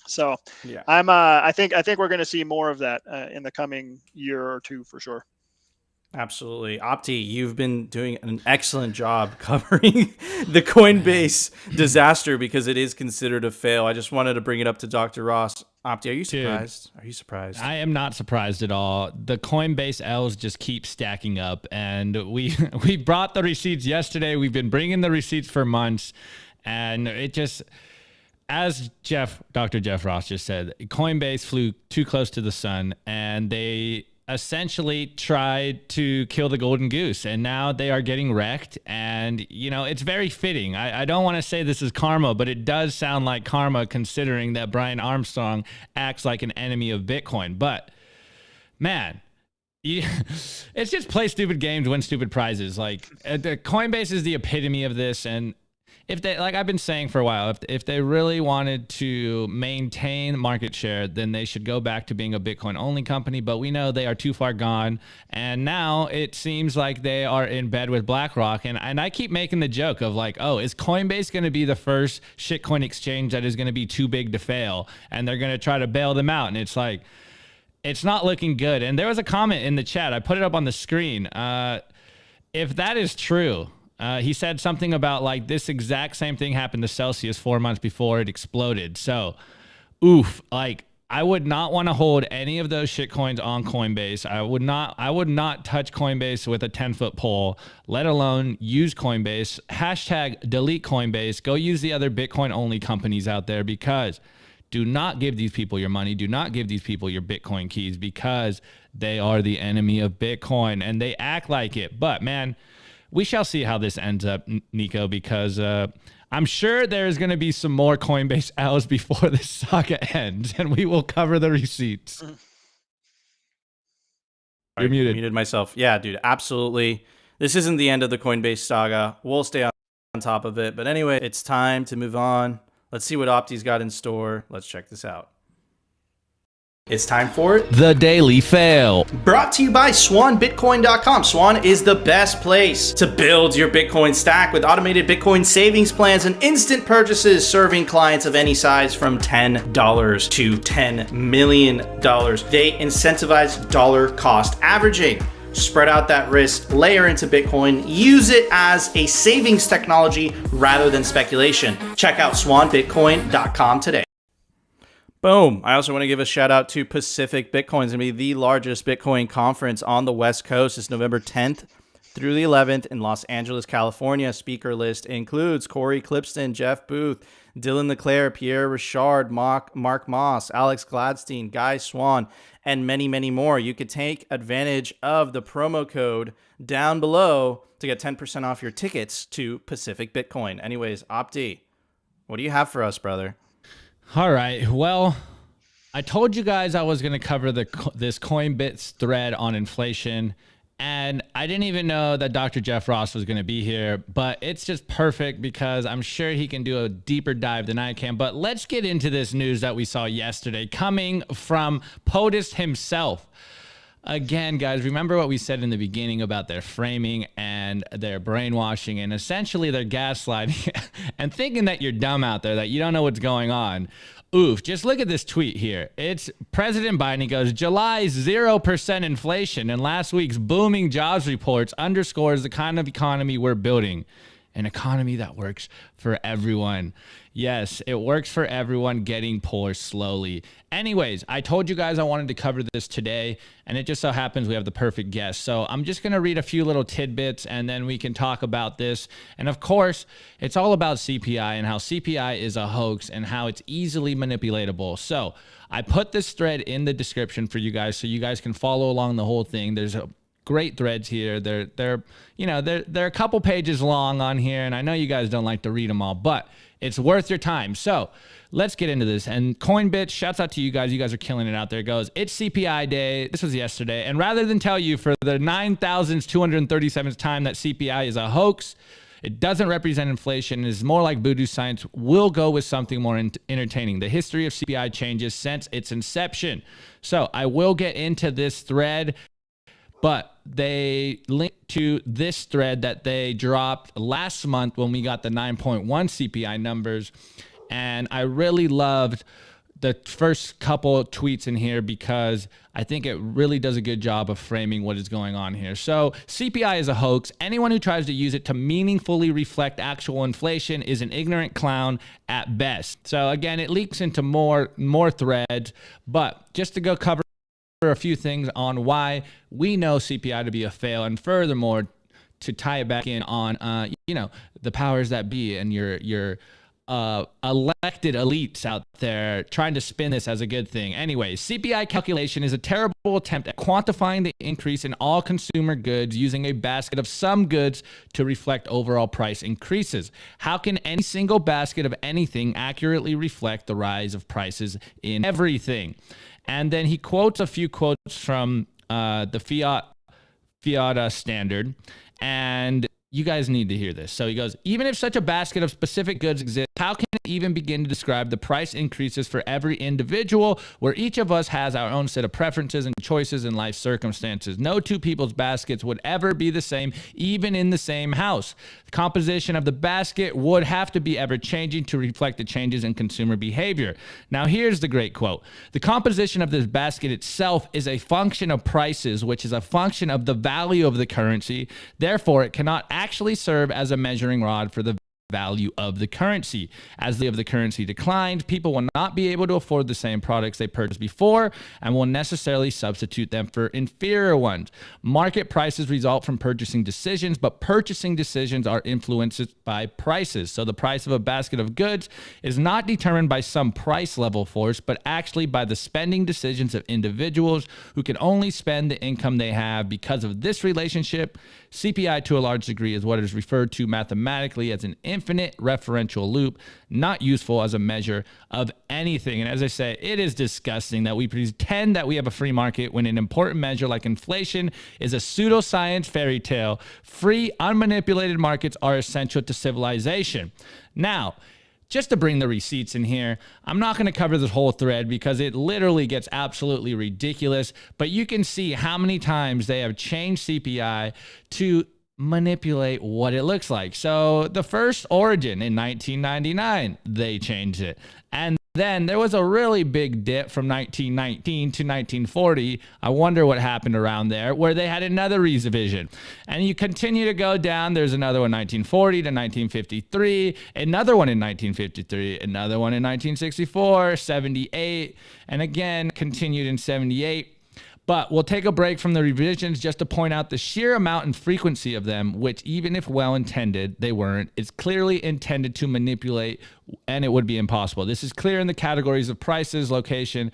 E: So yeah, I think we're going to see more of that in the coming year or two for sure.
B: Absolutely. Opti, you've been doing an excellent job covering the Coinbase disaster because it is considered a fail. I just wanted to bring it up to Dr. Ross. Opti, are you surprised? Are you surprised?
C: I am not surprised at all. The Coinbase L's just keep stacking up, and we brought the receipts yesterday. We've been bringing the receipts for months, and it just... as Dr. Jeff Ross just said, Coinbase flew too close to the sun, and they essentially tried to kill the golden goose, and now they are getting wrecked. And it's very fitting. I don't want to say this is karma, but it does sound like karma, considering that Brian Armstrong acts like an enemy of Bitcoin. But man, it's just play stupid games, win stupid prizes. Like, the Coinbase is the epitome of this. And if they, like I've been saying for a while, if they really wanted to maintain market share, then they should go back to being a Bitcoin only company. But we know they are too far gone. And now it seems like they are in bed with BlackRock. And I keep making the joke of like, oh, is Coinbase going to be the first shitcoin exchange that is going to be too big to fail? And they're going to try to bail them out. And it's like, it's not looking good. And there was a comment in the chat. I put it up on the screen. If that is true, he said something about like this exact same thing happened to Celsius 4 months before it exploded. So, oof, like I would not want to hold any of those shit coins on Coinbase. I would not touch Coinbase with a 10-foot pole, let alone use Coinbase. Hashtag delete Coinbase. Go use the other Bitcoin only companies out there, because do not give these people your money. Do not give these people your Bitcoin keys, because they are the enemy of Bitcoin and they act like it. But man, we shall see how this ends up, Nico, because I'm sure there's going to be some more Coinbase L's before this saga ends, and we will cover the receipts. You're muted.
B: I muted myself. Yeah, dude, absolutely. This isn't the end of the Coinbase saga. We'll stay on top of it. But anyway, it's time to move on. Let's see what Opti's got in store. Let's check this out. It's time for
C: The Daily Fail.
B: Brought to you by SwanBitcoin.com. Swan is the best place to build your Bitcoin stack with automated Bitcoin savings plans and instant purchases, serving clients of any size from $10 to $10 million. They incentivize dollar cost averaging. Spread out that risk, layer into Bitcoin, use it as a savings technology rather than speculation. Check out SwanBitcoin.com today. Boom. I also want to give a shout out to Pacific Bitcoin. It's going to be the largest Bitcoin conference on the West Coast. It's November 10th through the 11th in Los Angeles, California. Speaker list includes Corey Clipston, Jeff Booth, Dylan LeClaire, Pierre Richard, Mark Moss, Alex Gladstein, Guy Swan, and many, many more. You could take advantage of the promo code down below to get 10% off your tickets to Pacific Bitcoin. Anyways, Opti, what do you have for us, brother?
C: All right. Well, I told you guys I was going to cover this Coinbits thread on inflation, and I didn't even know that Dr. Jeff Ross was going to be here, but it's just perfect because I'm sure he can do a deeper dive than I can. But let's get into this news that we saw yesterday coming from POTUS himself. Again, guys, remember what we said in the beginning about their framing and their brainwashing and essentially their gaslighting and thinking that you're dumb out there, that you don't know what's going on. Oof, just look at this tweet here. It's President Biden. He goes, July's 0% inflation and last week's booming jobs reports underscores the kind of economy we're building. An economy that works for everyone. Yes, it works for everyone, getting poor slowly. Anyways, I told you guys I wanted to cover this today, and it just so happens we have the perfect guest. So I'm just going to read a few little tidbits, and then we can talk about this. And of course, it's all about CPI and how CPI is a hoax and how it's easily manipulatable. So I put this thread in the description for you guys so you guys can follow along the whole thing. There's a great threads here. They're a couple pages long on here, and I know you guys don't like to read them all, but it's worth your time. So let's get into this. And Coinbits, shouts out to you guys. You guys are killing it out there. It goes, it's CPI day. This was yesterday. And rather than tell you for the 9,237th time that CPI is a hoax, it doesn't represent inflation, is more like voodoo science, we'll go with something more entertaining. The history of CPI changes since its inception. So I will get into this thread, but they link to this thread that they dropped last month when we got the 9.1 CPI numbers. And I really loved the first couple of tweets in here because I think it really does a good job of framing what is going on here. So CPI is a hoax. Anyone who tries to use it to meaningfully reflect actual inflation is an ignorant clown at best. So again, it leaks into more threads, but just to go cover a few things on why we know CPI to be a fail, and furthermore to tie it back in on the powers that be and your elected elites out there trying to spin this as a good thing. Anyway, CPI calculation is a terrible attempt at quantifying the increase in all consumer goods using a basket of some goods to reflect overall price increases. How can any single basket of anything accurately reflect the rise of prices in everything? And then he quotes a few quotes from the fiat standard, and you guys need to hear this. So he goes, even if such a basket of specific goods exists, how can it even begin to describe the price increases for every individual, where each of us has our own set of preferences and choices in life circumstances? No two people's baskets would ever be the same, even in the same house. The composition of the basket would have to be ever changing to reflect the changes in consumer behavior. Now here's the great quote. The composition of this basket itself is a function of prices, which is a function of the value of the currency. Therefore, it cannot actually serve as a measuring rod for the value of the currency. As the value of the currency declines, people will not be able to afford the same products they purchased before and will necessarily substitute them for inferior ones. Market prices result from purchasing decisions, but purchasing decisions are influenced by prices. So the price of a basket of goods is not determined by some price level force, but actually by the spending decisions of individuals who can only spend the income they have. Because of this relationship, CPI to a large degree is what is referred to mathematically as an infinite referential loop, not useful as a measure of anything. And as I say, it is disgusting that we pretend that we have a free market when an important measure like inflation is a pseudoscience fairy tale. Free, unmanipulated markets are essential to civilization. Now, just to bring the receipts in here, I'm not going to cover this whole thread because it literally gets absolutely ridiculous, but you can see how many times they have changed CPI to manipulate what it looks like. So the first origin in 1999, they changed it. And then there was a really big dip from 1919 to 1940. I wonder what happened around there, where they had another revision. And you continue to go down. There's another one 1940 to 1953, another one in 1953, another one in 1964, 78, and again continued in 78. But we'll take a break from the revisions just to point out the sheer amount and frequency of them, which even if well-intended, they weren't. It's clearly intended to manipulate, and it would be impossible. This is clear in the categories of prices, location,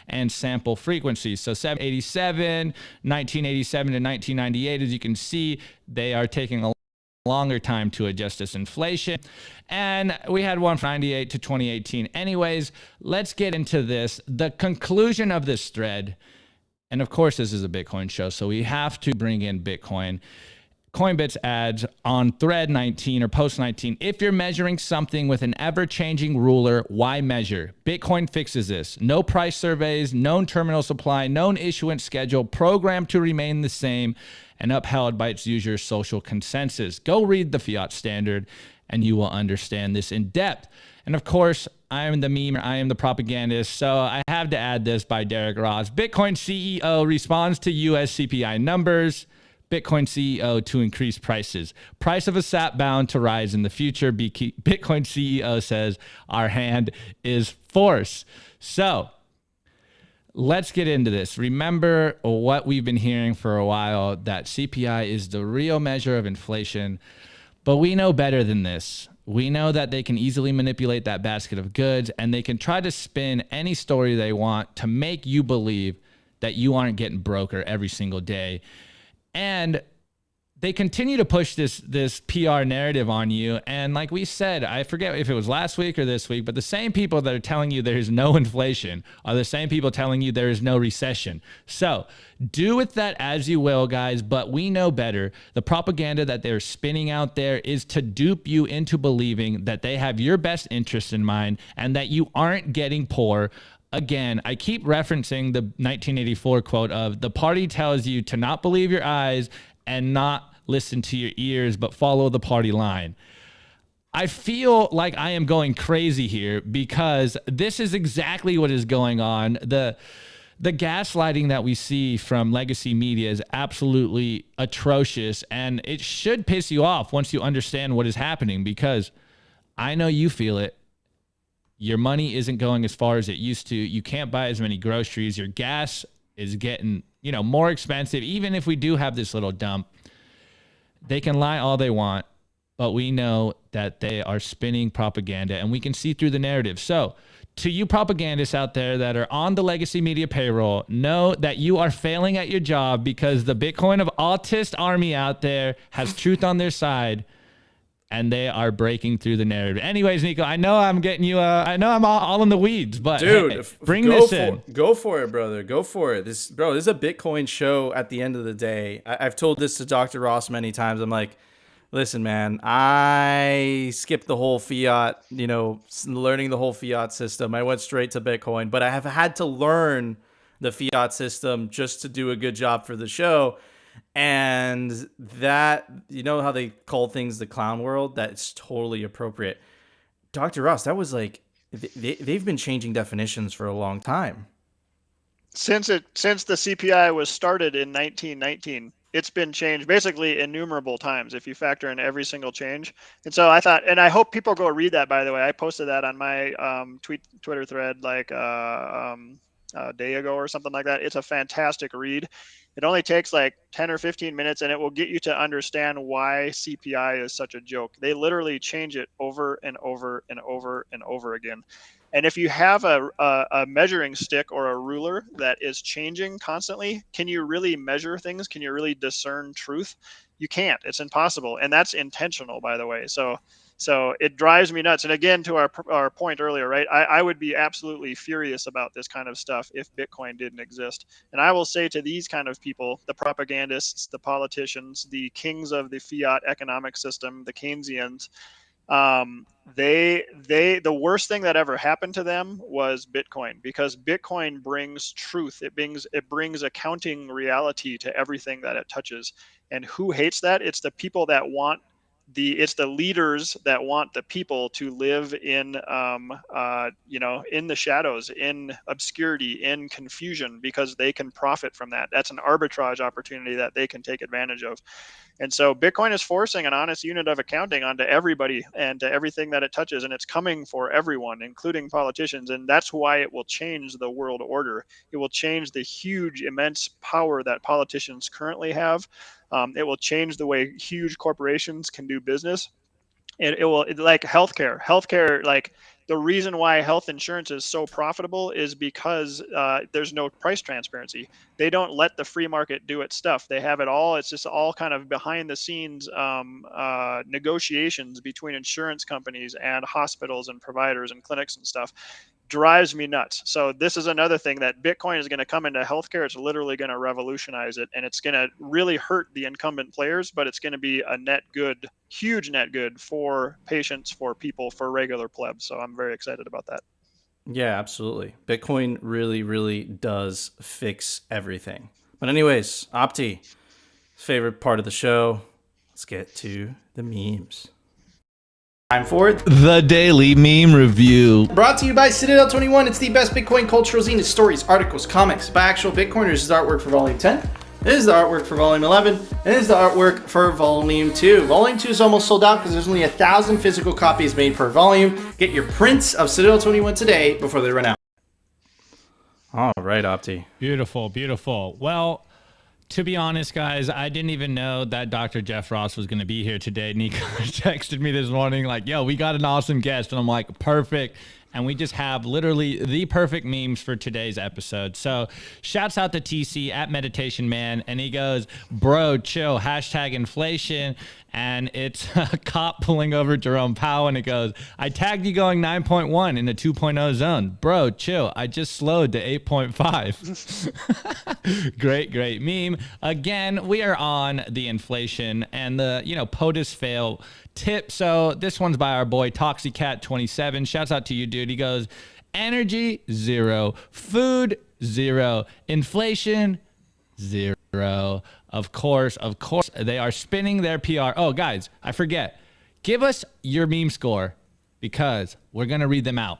C: and sample frequency. So 1987 to 1998, as you can see, they are taking a longer time to adjust this inflation. And we had one from 98 to 2018. Anyways, let's get into this. The conclusion of this thread. And of course, this is a Bitcoin show, so we have to bring in Bitcoin. Coinbits adds on thread 19 or post 19, if you're measuring something with an ever-changing ruler, why measure? Bitcoin fixes this. No price surveys, known terminal supply, known issuance schedule, programmed to remain the same, and upheld by its user's social consensus. Go read the fiat standard, and you will understand this in depth. And of course, I am the meme, I am the propagandist, so I have to add this by Derek Ross. Bitcoin CEO responds to US CPI numbers. Bitcoin CEO to increase prices. Price of a sat bound to rise in the future. Bitcoin CEO says our hand is force. So let's get into this. Remember what we've been hearing for a while, that CPI is the real measure of inflation, but we know better than this. We know that they can easily manipulate that basket of goods, and they can try to spin any story they want to make you believe that you aren't getting broker every single day. And they continue to push this PR narrative on you. And like we said, I forget if it was last week or this week, but the same people that are telling you there's no inflation are the same people telling you there is no recession. So do with that as you will, guys, but we know better. The propaganda that they're spinning out there is to dupe you into believing that they have your best interest in mind and that you aren't getting poor. Again, I keep referencing the 1984 quote of, the party tells you to not believe your eyes and not listen to your ears, but follow the party line. I feel like I am going crazy here because this is exactly what is going on. The gaslighting that we see from legacy media is absolutely atrocious, and it should piss you off once you understand what is happening, because I know you feel it. Your money isn't going as far as it used to. You can't buy as many groceries. Your gas is getting, more expensive. Even if we do have this little dump, they can lie all they want. but we know that they are spinning propaganda, and we can see through the narrative. So to you propagandists out there that are on the legacy media payroll, know that you are failing at your job because the Bitcoin of autist army out there has truth on their side, and they are breaking through the narrative. Anyways, Nico, I know I'm getting you, I know I'm all in the weeds, but
B: dude,
C: hey, bring this in.
B: Go for it, brother. Go for it. This is a Bitcoin show at the end of the day. I've told this to Dr. Ross many times. I'm like, listen, man, I skipped the whole fiat, learning the whole fiat system. I went straight to Bitcoin, but I have had to learn the fiat system just to do a good job for the show. And that, how they call things the clown world, that's totally appropriate. Dr. Ross, that was like, they've been changing definitions for a long time.
E: Since the CPI was started in 1919, it's been changed basically innumerable times if you factor in every single change. And so I thought, and I hope people go read that, by the way. I posted that on my Twitter thread like a day ago or something like that. It's a fantastic read. It only takes like 10 or 15 minutes, and it will get you to understand why CPI is such a joke. They literally change it over and over and over and over again. And if you have a measuring stick or a ruler that is changing constantly, can you really measure things? Can you really discern truth? You can't. It's impossible. And that's intentional, by the way. So it drives me nuts. And again, to our point earlier, right? I would be absolutely furious about this kind of stuff if Bitcoin didn't exist. And I will say to these kind of people, the propagandists, the politicians, the kings of the fiat economic system, the Keynesians, the worst thing that ever happened to them was Bitcoin, because Bitcoin brings truth. It brings accounting reality to everything that it touches. And who hates that? It's the people that want it's the leaders that want the people to live in, in the shadows, in obscurity, in confusion, because they can profit from that. That's an arbitrage opportunity that they can take advantage of. And so Bitcoin is forcing an honest unit of accounting onto everybody and to everything that it touches. And it's coming for everyone, including politicians. And that's why it will change the world order. It will change the huge, immense power that politicians currently have. It will change the way huge corporations can do business. It will, like healthcare, like the reason why health insurance is so profitable is because there's no price transparency. They don't let the free market do its stuff. They have it all. It's just all kind of behind the scenes negotiations between insurance companies and hospitals and providers and clinics and stuff. Drives me nuts. So this is another thing that Bitcoin is going to come into healthcare. It's literally going to revolutionize it, and it's going to really hurt the incumbent players, but it's going to be a net good, huge net good for patients, for people, for regular plebs. So I'm very excited about that.
B: Yeah, absolutely. Bitcoin really, really does fix everything. But anyways, Opti, favorite part of the show. Let's get to the memes. Time for
C: the daily meme review.
B: Brought to you by Citadel 21. It's the best Bitcoin cultural zine. It's stories, articles, comics by actual Bitcoiners. This is the artwork for Volume 10. This is the artwork for Volume 11. And this is the artwork for Volume 2. Volume 2 is almost sold out because there's only 1,000 physical copies made per volume. Get your prints of Citadel 21 today before they run out. All right, Opti.
C: Beautiful, beautiful. Well, to be honest, guys, I didn't even know that Dr. Jeff Ross was going to be here today. Nico texted me this morning like, yo, we got an awesome guest. And I'm like, perfect. And we just have literally the perfect memes for today's episode. So shouts out to TC at Meditation Man. And he goes, bro, chill, hashtag inflation. And it's a cop pulling over Jerome Powell. And it goes, I tagged you going 9.1 in the 2.0 zone. Bro, chill. I just slowed to 8.5. Great meme. Again, we are on the inflation and the, POTUS fail tip. So this one's by our boy Toxicat27. Shouts out to you, dude. He goes, energy, 0. Food, 0. Inflation, 0. Of course, they are spinning their PR. Oh, guys, I forget. Give us your meme score because we're going to read them out.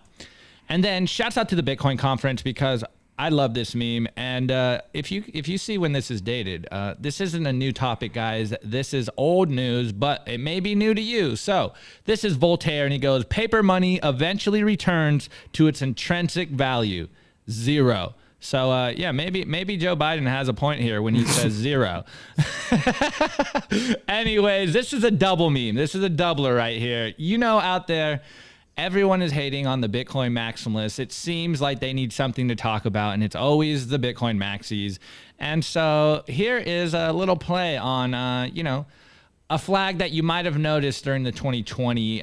C: And then shouts out to the Bitcoin conference because I love this meme. And if you see when this is dated, this isn't a new topic, guys. This is old news, but it may be new to you. So this is Voltaire, and he goes, paper money eventually returns to its intrinsic value, 0. So yeah, maybe Joe Biden has a point here when he says 0. Anyways, this is a double meme. This is a doubler right here. Out there, everyone is hating on the Bitcoin maximalists. It seems like they need something to talk about, and it's always the Bitcoin maxis. And so here is a little play on, a flag that you might have noticed during the 2020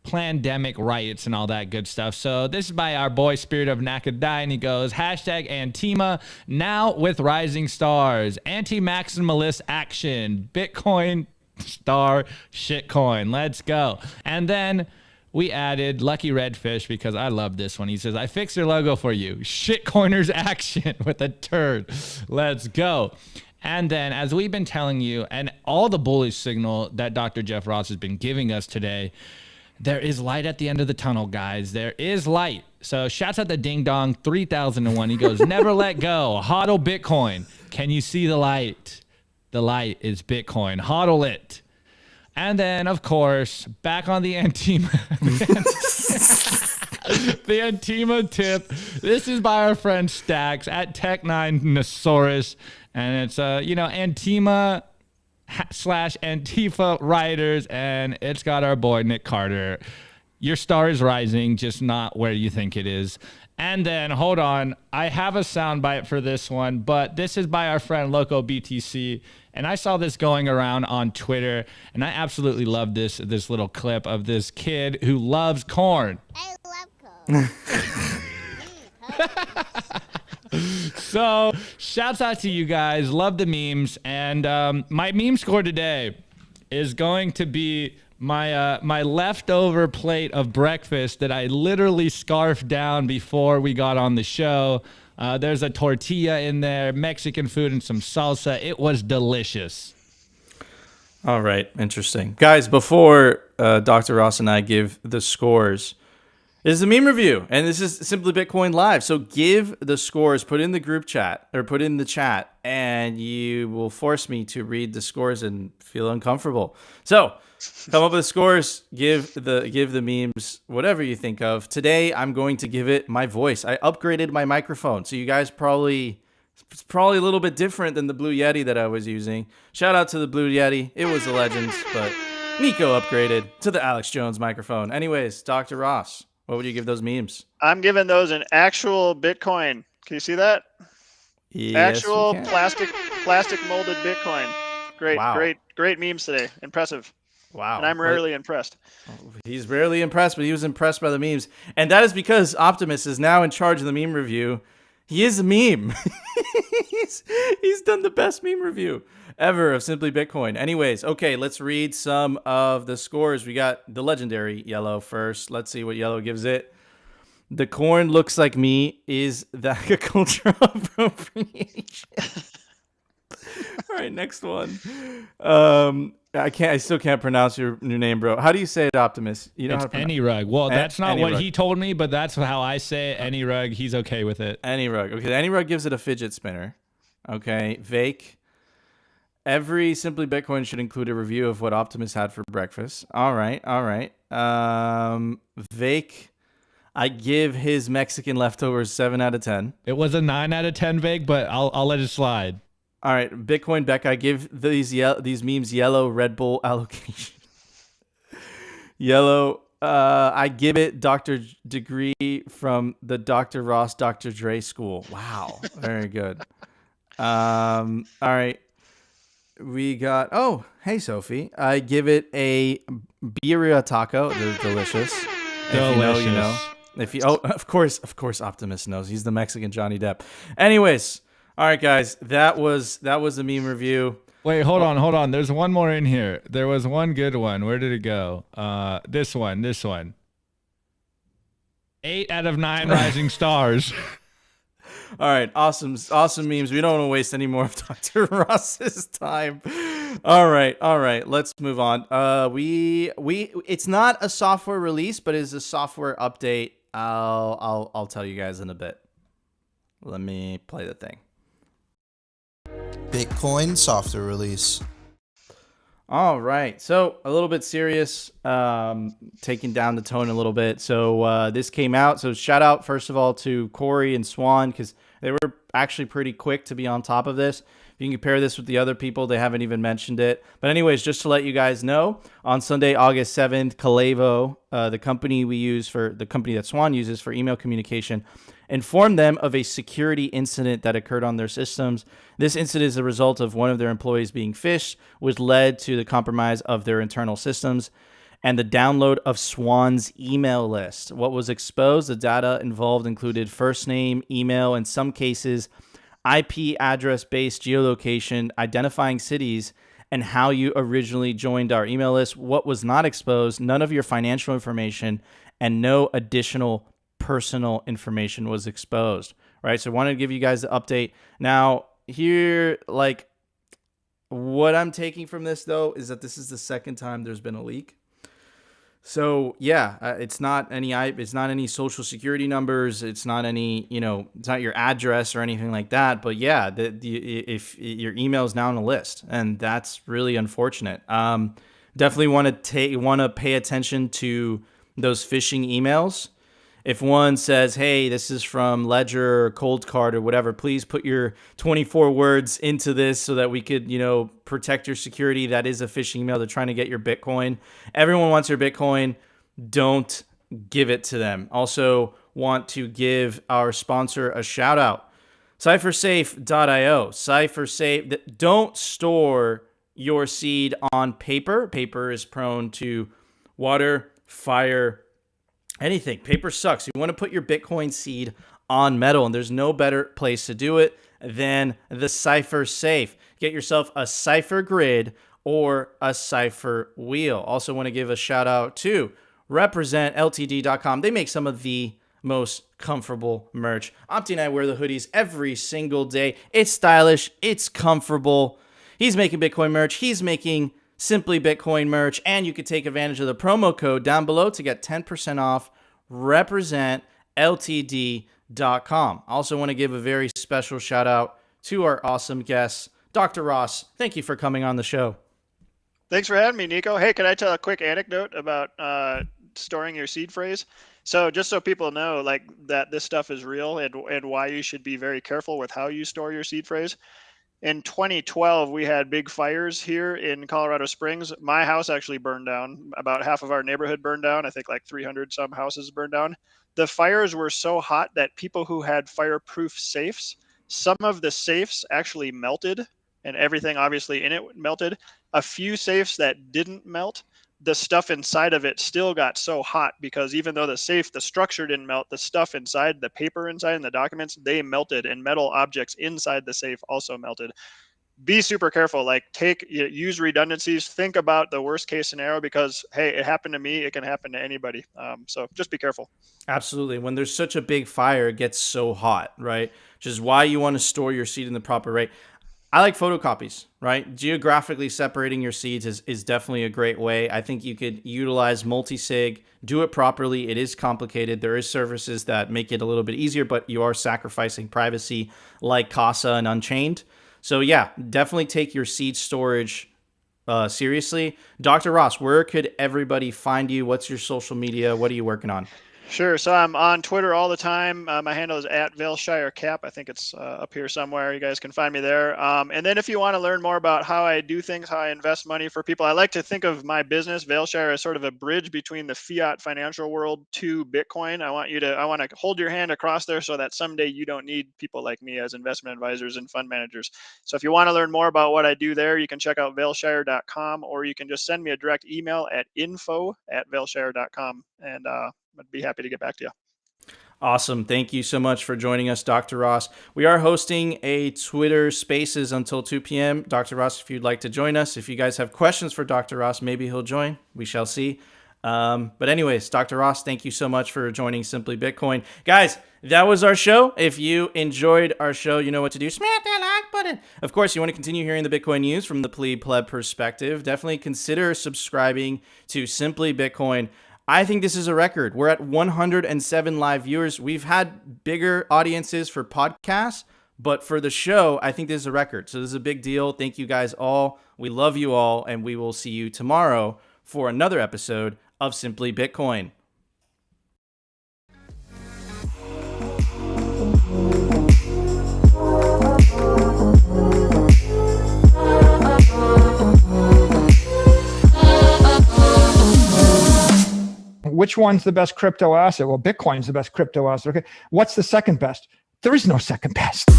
C: pandemic riots and all that good stuff. So this is by our boy Spirit of Nakadai, and he goes, #Antima now with rising stars, anti-maximalist action, Bitcoin star shitcoin. Let's go. And then we added Lucky Redfish because I love this one. He says, I fixed your logo for you. Shitcoiners action with a turd. Let's go. And then, as we've been telling you, and all the bullish signal that Dr. Jeff Ross has been giving us today, there is light at the end of the tunnel, guys. There is light. So shouts out the Ding Dong 3001. He goes, never let go. Hodl Bitcoin. Can you see the light? The light is Bitcoin. Hodl it. And then, of course, back on the Antima. The Antima tip. This is by our friend Stacks at Tech9Nosaurus. And it's, Antima / Antifa writers. And it's got our boy Nick Carter. Your star is rising, just not where you think it is. And then, hold on, I have a soundbite for this one, but this is by our friend Loco BTC. And I saw this going around on Twitter, and I absolutely love this little clip of this kid who loves corn.
D: I love corn.
C: So, shouts out to you guys. Love the memes. And my meme score today is going to be my leftover plate of breakfast that I literally scarfed down before we got on the show. There's a tortilla in there, Mexican food, and some salsa. It was delicious.
B: All right, interesting. Guys, before Dr. Ross and I give the scores, this is a meme review, and this is Simply Bitcoin Live. So give the scores, put in the group chat, or put in the chat, and you will force me to read the scores and feel uncomfortable. So come up with the scores, give the memes, whatever you think of. Today, I'm going to give it my voice. I upgraded my microphone, so you guys it's probably a little bit different than the Blue Yeti that I was using. Shout out to the Blue Yeti. It was a legend, but Nico upgraded to the Alex Jones microphone. Anyways, Dr. Ross, what would you give those memes?
E: I'm giving those an actual Bitcoin. Can you see that?
B: Yes,
E: Actual
B: we can.
E: plastic molded Bitcoin. Great,
B: Wow.
E: great memes today. Impressive.
B: Wow.
E: And I'm rarely impressed.
B: He's rarely impressed, but he was impressed by the memes. And that is because Optimus is now in charge of the meme review. He is a meme. he's done the best meme review ever of Simply Bitcoin. Anyways, okay, let's read some of the scores. We got the legendary Yellow first. Let's see what Yellow gives it. The corn looks like me is the agricultural appropriation. All right, next one. I still can't pronounce your new name, bro. How do you say it, Optimus? You know
C: It's
B: how to pronounce
C: Any-Rug. Well, that's not what
B: Any-Rug.
C: he told me, but that's how I say it. Any-Rug. He's okay with it.
B: Any-Rug. Okay, the Any-Rug gives it a fidget spinner. Okay, Vake. Every Simply Bitcoin should include a review of what Optimus had for breakfast. All right. Vake. I give his Mexican leftovers 7 out of 10.
C: It was a 9 out of 10, Vig, but I'll let it slide.
B: All right, Bitcoin Beck. I give these memes yellow Red Bull allocation. Yellow. I give it Dr. Degree from the Dr. Ross, Dr. Dre school. Wow, very good. All right, we got. Oh, hey Sophie. I give it a birria taco. They're delicious. If you know, you know. Of course, Optimus knows. He's the Mexican Johnny Depp. Anyways, all right, guys, that was the meme review.
C: Wait, hold on. There's one more in here. There was one good one. Where did it go? This one. 8 out of 9 rising stars.
B: All right, awesome memes. We don't want to waste any more of Dr. Ross's time. All right, let's move on. It's not a software release, but it's a software update. I'll tell you guys in a bit. Let me play the thing.
H: Bitcoin software release.
B: All right. So a little bit serious, taking down the tone a little bit. So this came out. So shout out, first of all, to Corey and Swan, because they were actually pretty quick to be on top of this. If you can compare this with the other people, they haven't even mentioned it. But anyways, just to let you guys know, on Sunday, August 7th, Calevo, the company that Swan uses for email communication, informed them of a security incident that occurred on their systems. This incident is a result of one of their employees being phished, which led to the compromise of their internal systems and the download of Swan's email list. What was exposed, the data involved included first name, email, in some cases, IP address-based geolocation, identifying cities, and how you originally joined our email list. What was not exposed, none of your financial information, and no additional personal information was exposed, right? So I wanted to give you guys the update. Now, here, like, what I'm taking from this, though, is that this is the second time there's been a leak. So yeah, it's not any social security numbers. It's not any, it's not your address or anything like that. But yeah, if your email is now on a list, and that's really unfortunate. Definitely want to pay attention to those phishing emails. If one says, hey, this is from Ledger or Cold Card or whatever, please put your 24 words into this so that we could, protect your security. That is a phishing email. They're trying to get your Bitcoin. Everyone wants your Bitcoin. Don't give it to them. Also want to give our sponsor a shout out. CypherSafe.io. CypherSafe. Don't store your seed on paper. Paper is prone to water, fire, anything. Paper sucks. You want to put your Bitcoin seed on metal, and there's no better place to do it than the CypherSafe. Get yourself a Cypher Grid or a Cypher Wheel. Also want to give a shout out to RepresentLTD.com. They make some of the most comfortable merch. Opti and I wear the hoodies every single day. It's stylish. It's comfortable. He's making Bitcoin merch. He's making Simply Bitcoin merch, and you could take advantage of the promo code down below to get 10% off. RepresentLTD.com. Also want to give a very special shout out to our awesome guests, Dr. Ross. Thank you for coming on the show.
E: Thanks for having me, Nico. Hey, can I tell a quick anecdote about storing your seed phrase? So just so people know, like, that this stuff is real and why you should be very careful with how you store your seed phrase. In 2012, we had big fires here in Colorado Springs. My house actually burned down. About half of our neighborhood burned down. I think like 300 some houses burned down. The fires were so hot that people who had fireproof safes, some of the safes actually melted, and everything obviously in it melted. A few safes that didn't melt, the stuff inside of it still got so hot because even though the structure didn't melt, the stuff inside, the paper inside and the documents, they melted, and metal objects inside the safe also melted. Be super careful. Like, use redundancies. Think about the worst case scenario because, hey, it happened to me. It can happen to anybody. So just be careful.
B: Absolutely. When there's such a big fire, it gets so hot, right? Which is why you want to store your seed in the proper rate. I like photocopies, right? Geographically separating your seeds is definitely a great way. I think you could utilize multi-sig, do it properly. It is complicated. There is services that make it a little bit easier, but you are sacrificing privacy like Casa and Unchained. So yeah, definitely take your seed storage seriously. Dr. Ross, where could everybody find you? What's your social media? What are you working on?
E: Sure. So I'm on Twitter all the time. My handle is @ValeShireCap. I think it's up here somewhere. You guys can find me there. And then if you want to learn more about how I do things, how I invest money for people, I like to think of my business, ValeShire, as sort of a bridge between the fiat financial world to Bitcoin. I want to hold your hand across there so that someday you don't need people like me as investment advisors and fund managers. So if you want to learn more about what I do there, you can check out ValeShire.com, or you can just send me a direct email at info@ValeShire.com, and I'd be happy to get back to you.
B: Awesome. Thank you so much for joining us, Dr. Ross. We are hosting a Twitter Spaces until 2 p.m. Dr. Ross, if you'd like to join us, if you guys have questions for Dr. Ross, maybe he'll join. We shall see. But anyways, Dr. Ross, thank you so much for joining Simply Bitcoin. Guys, that was our show. If you enjoyed our show, you know what to do. Smack that like button. Of course, you want to continue hearing the Bitcoin news from the pleb perspective. Definitely consider subscribing to Simply Bitcoin. I think this is a record. We're at 107 live viewers. We've had bigger audiences for podcasts, but for the show, I think this is a record. So this is a big deal. Thank you guys all We love you all, and we will see you tomorrow for another episode of Simply Bitcoin.
H: Which one's the best crypto asset? Well, Bitcoin's the best crypto asset. Okay. What's the second best? There is no second best.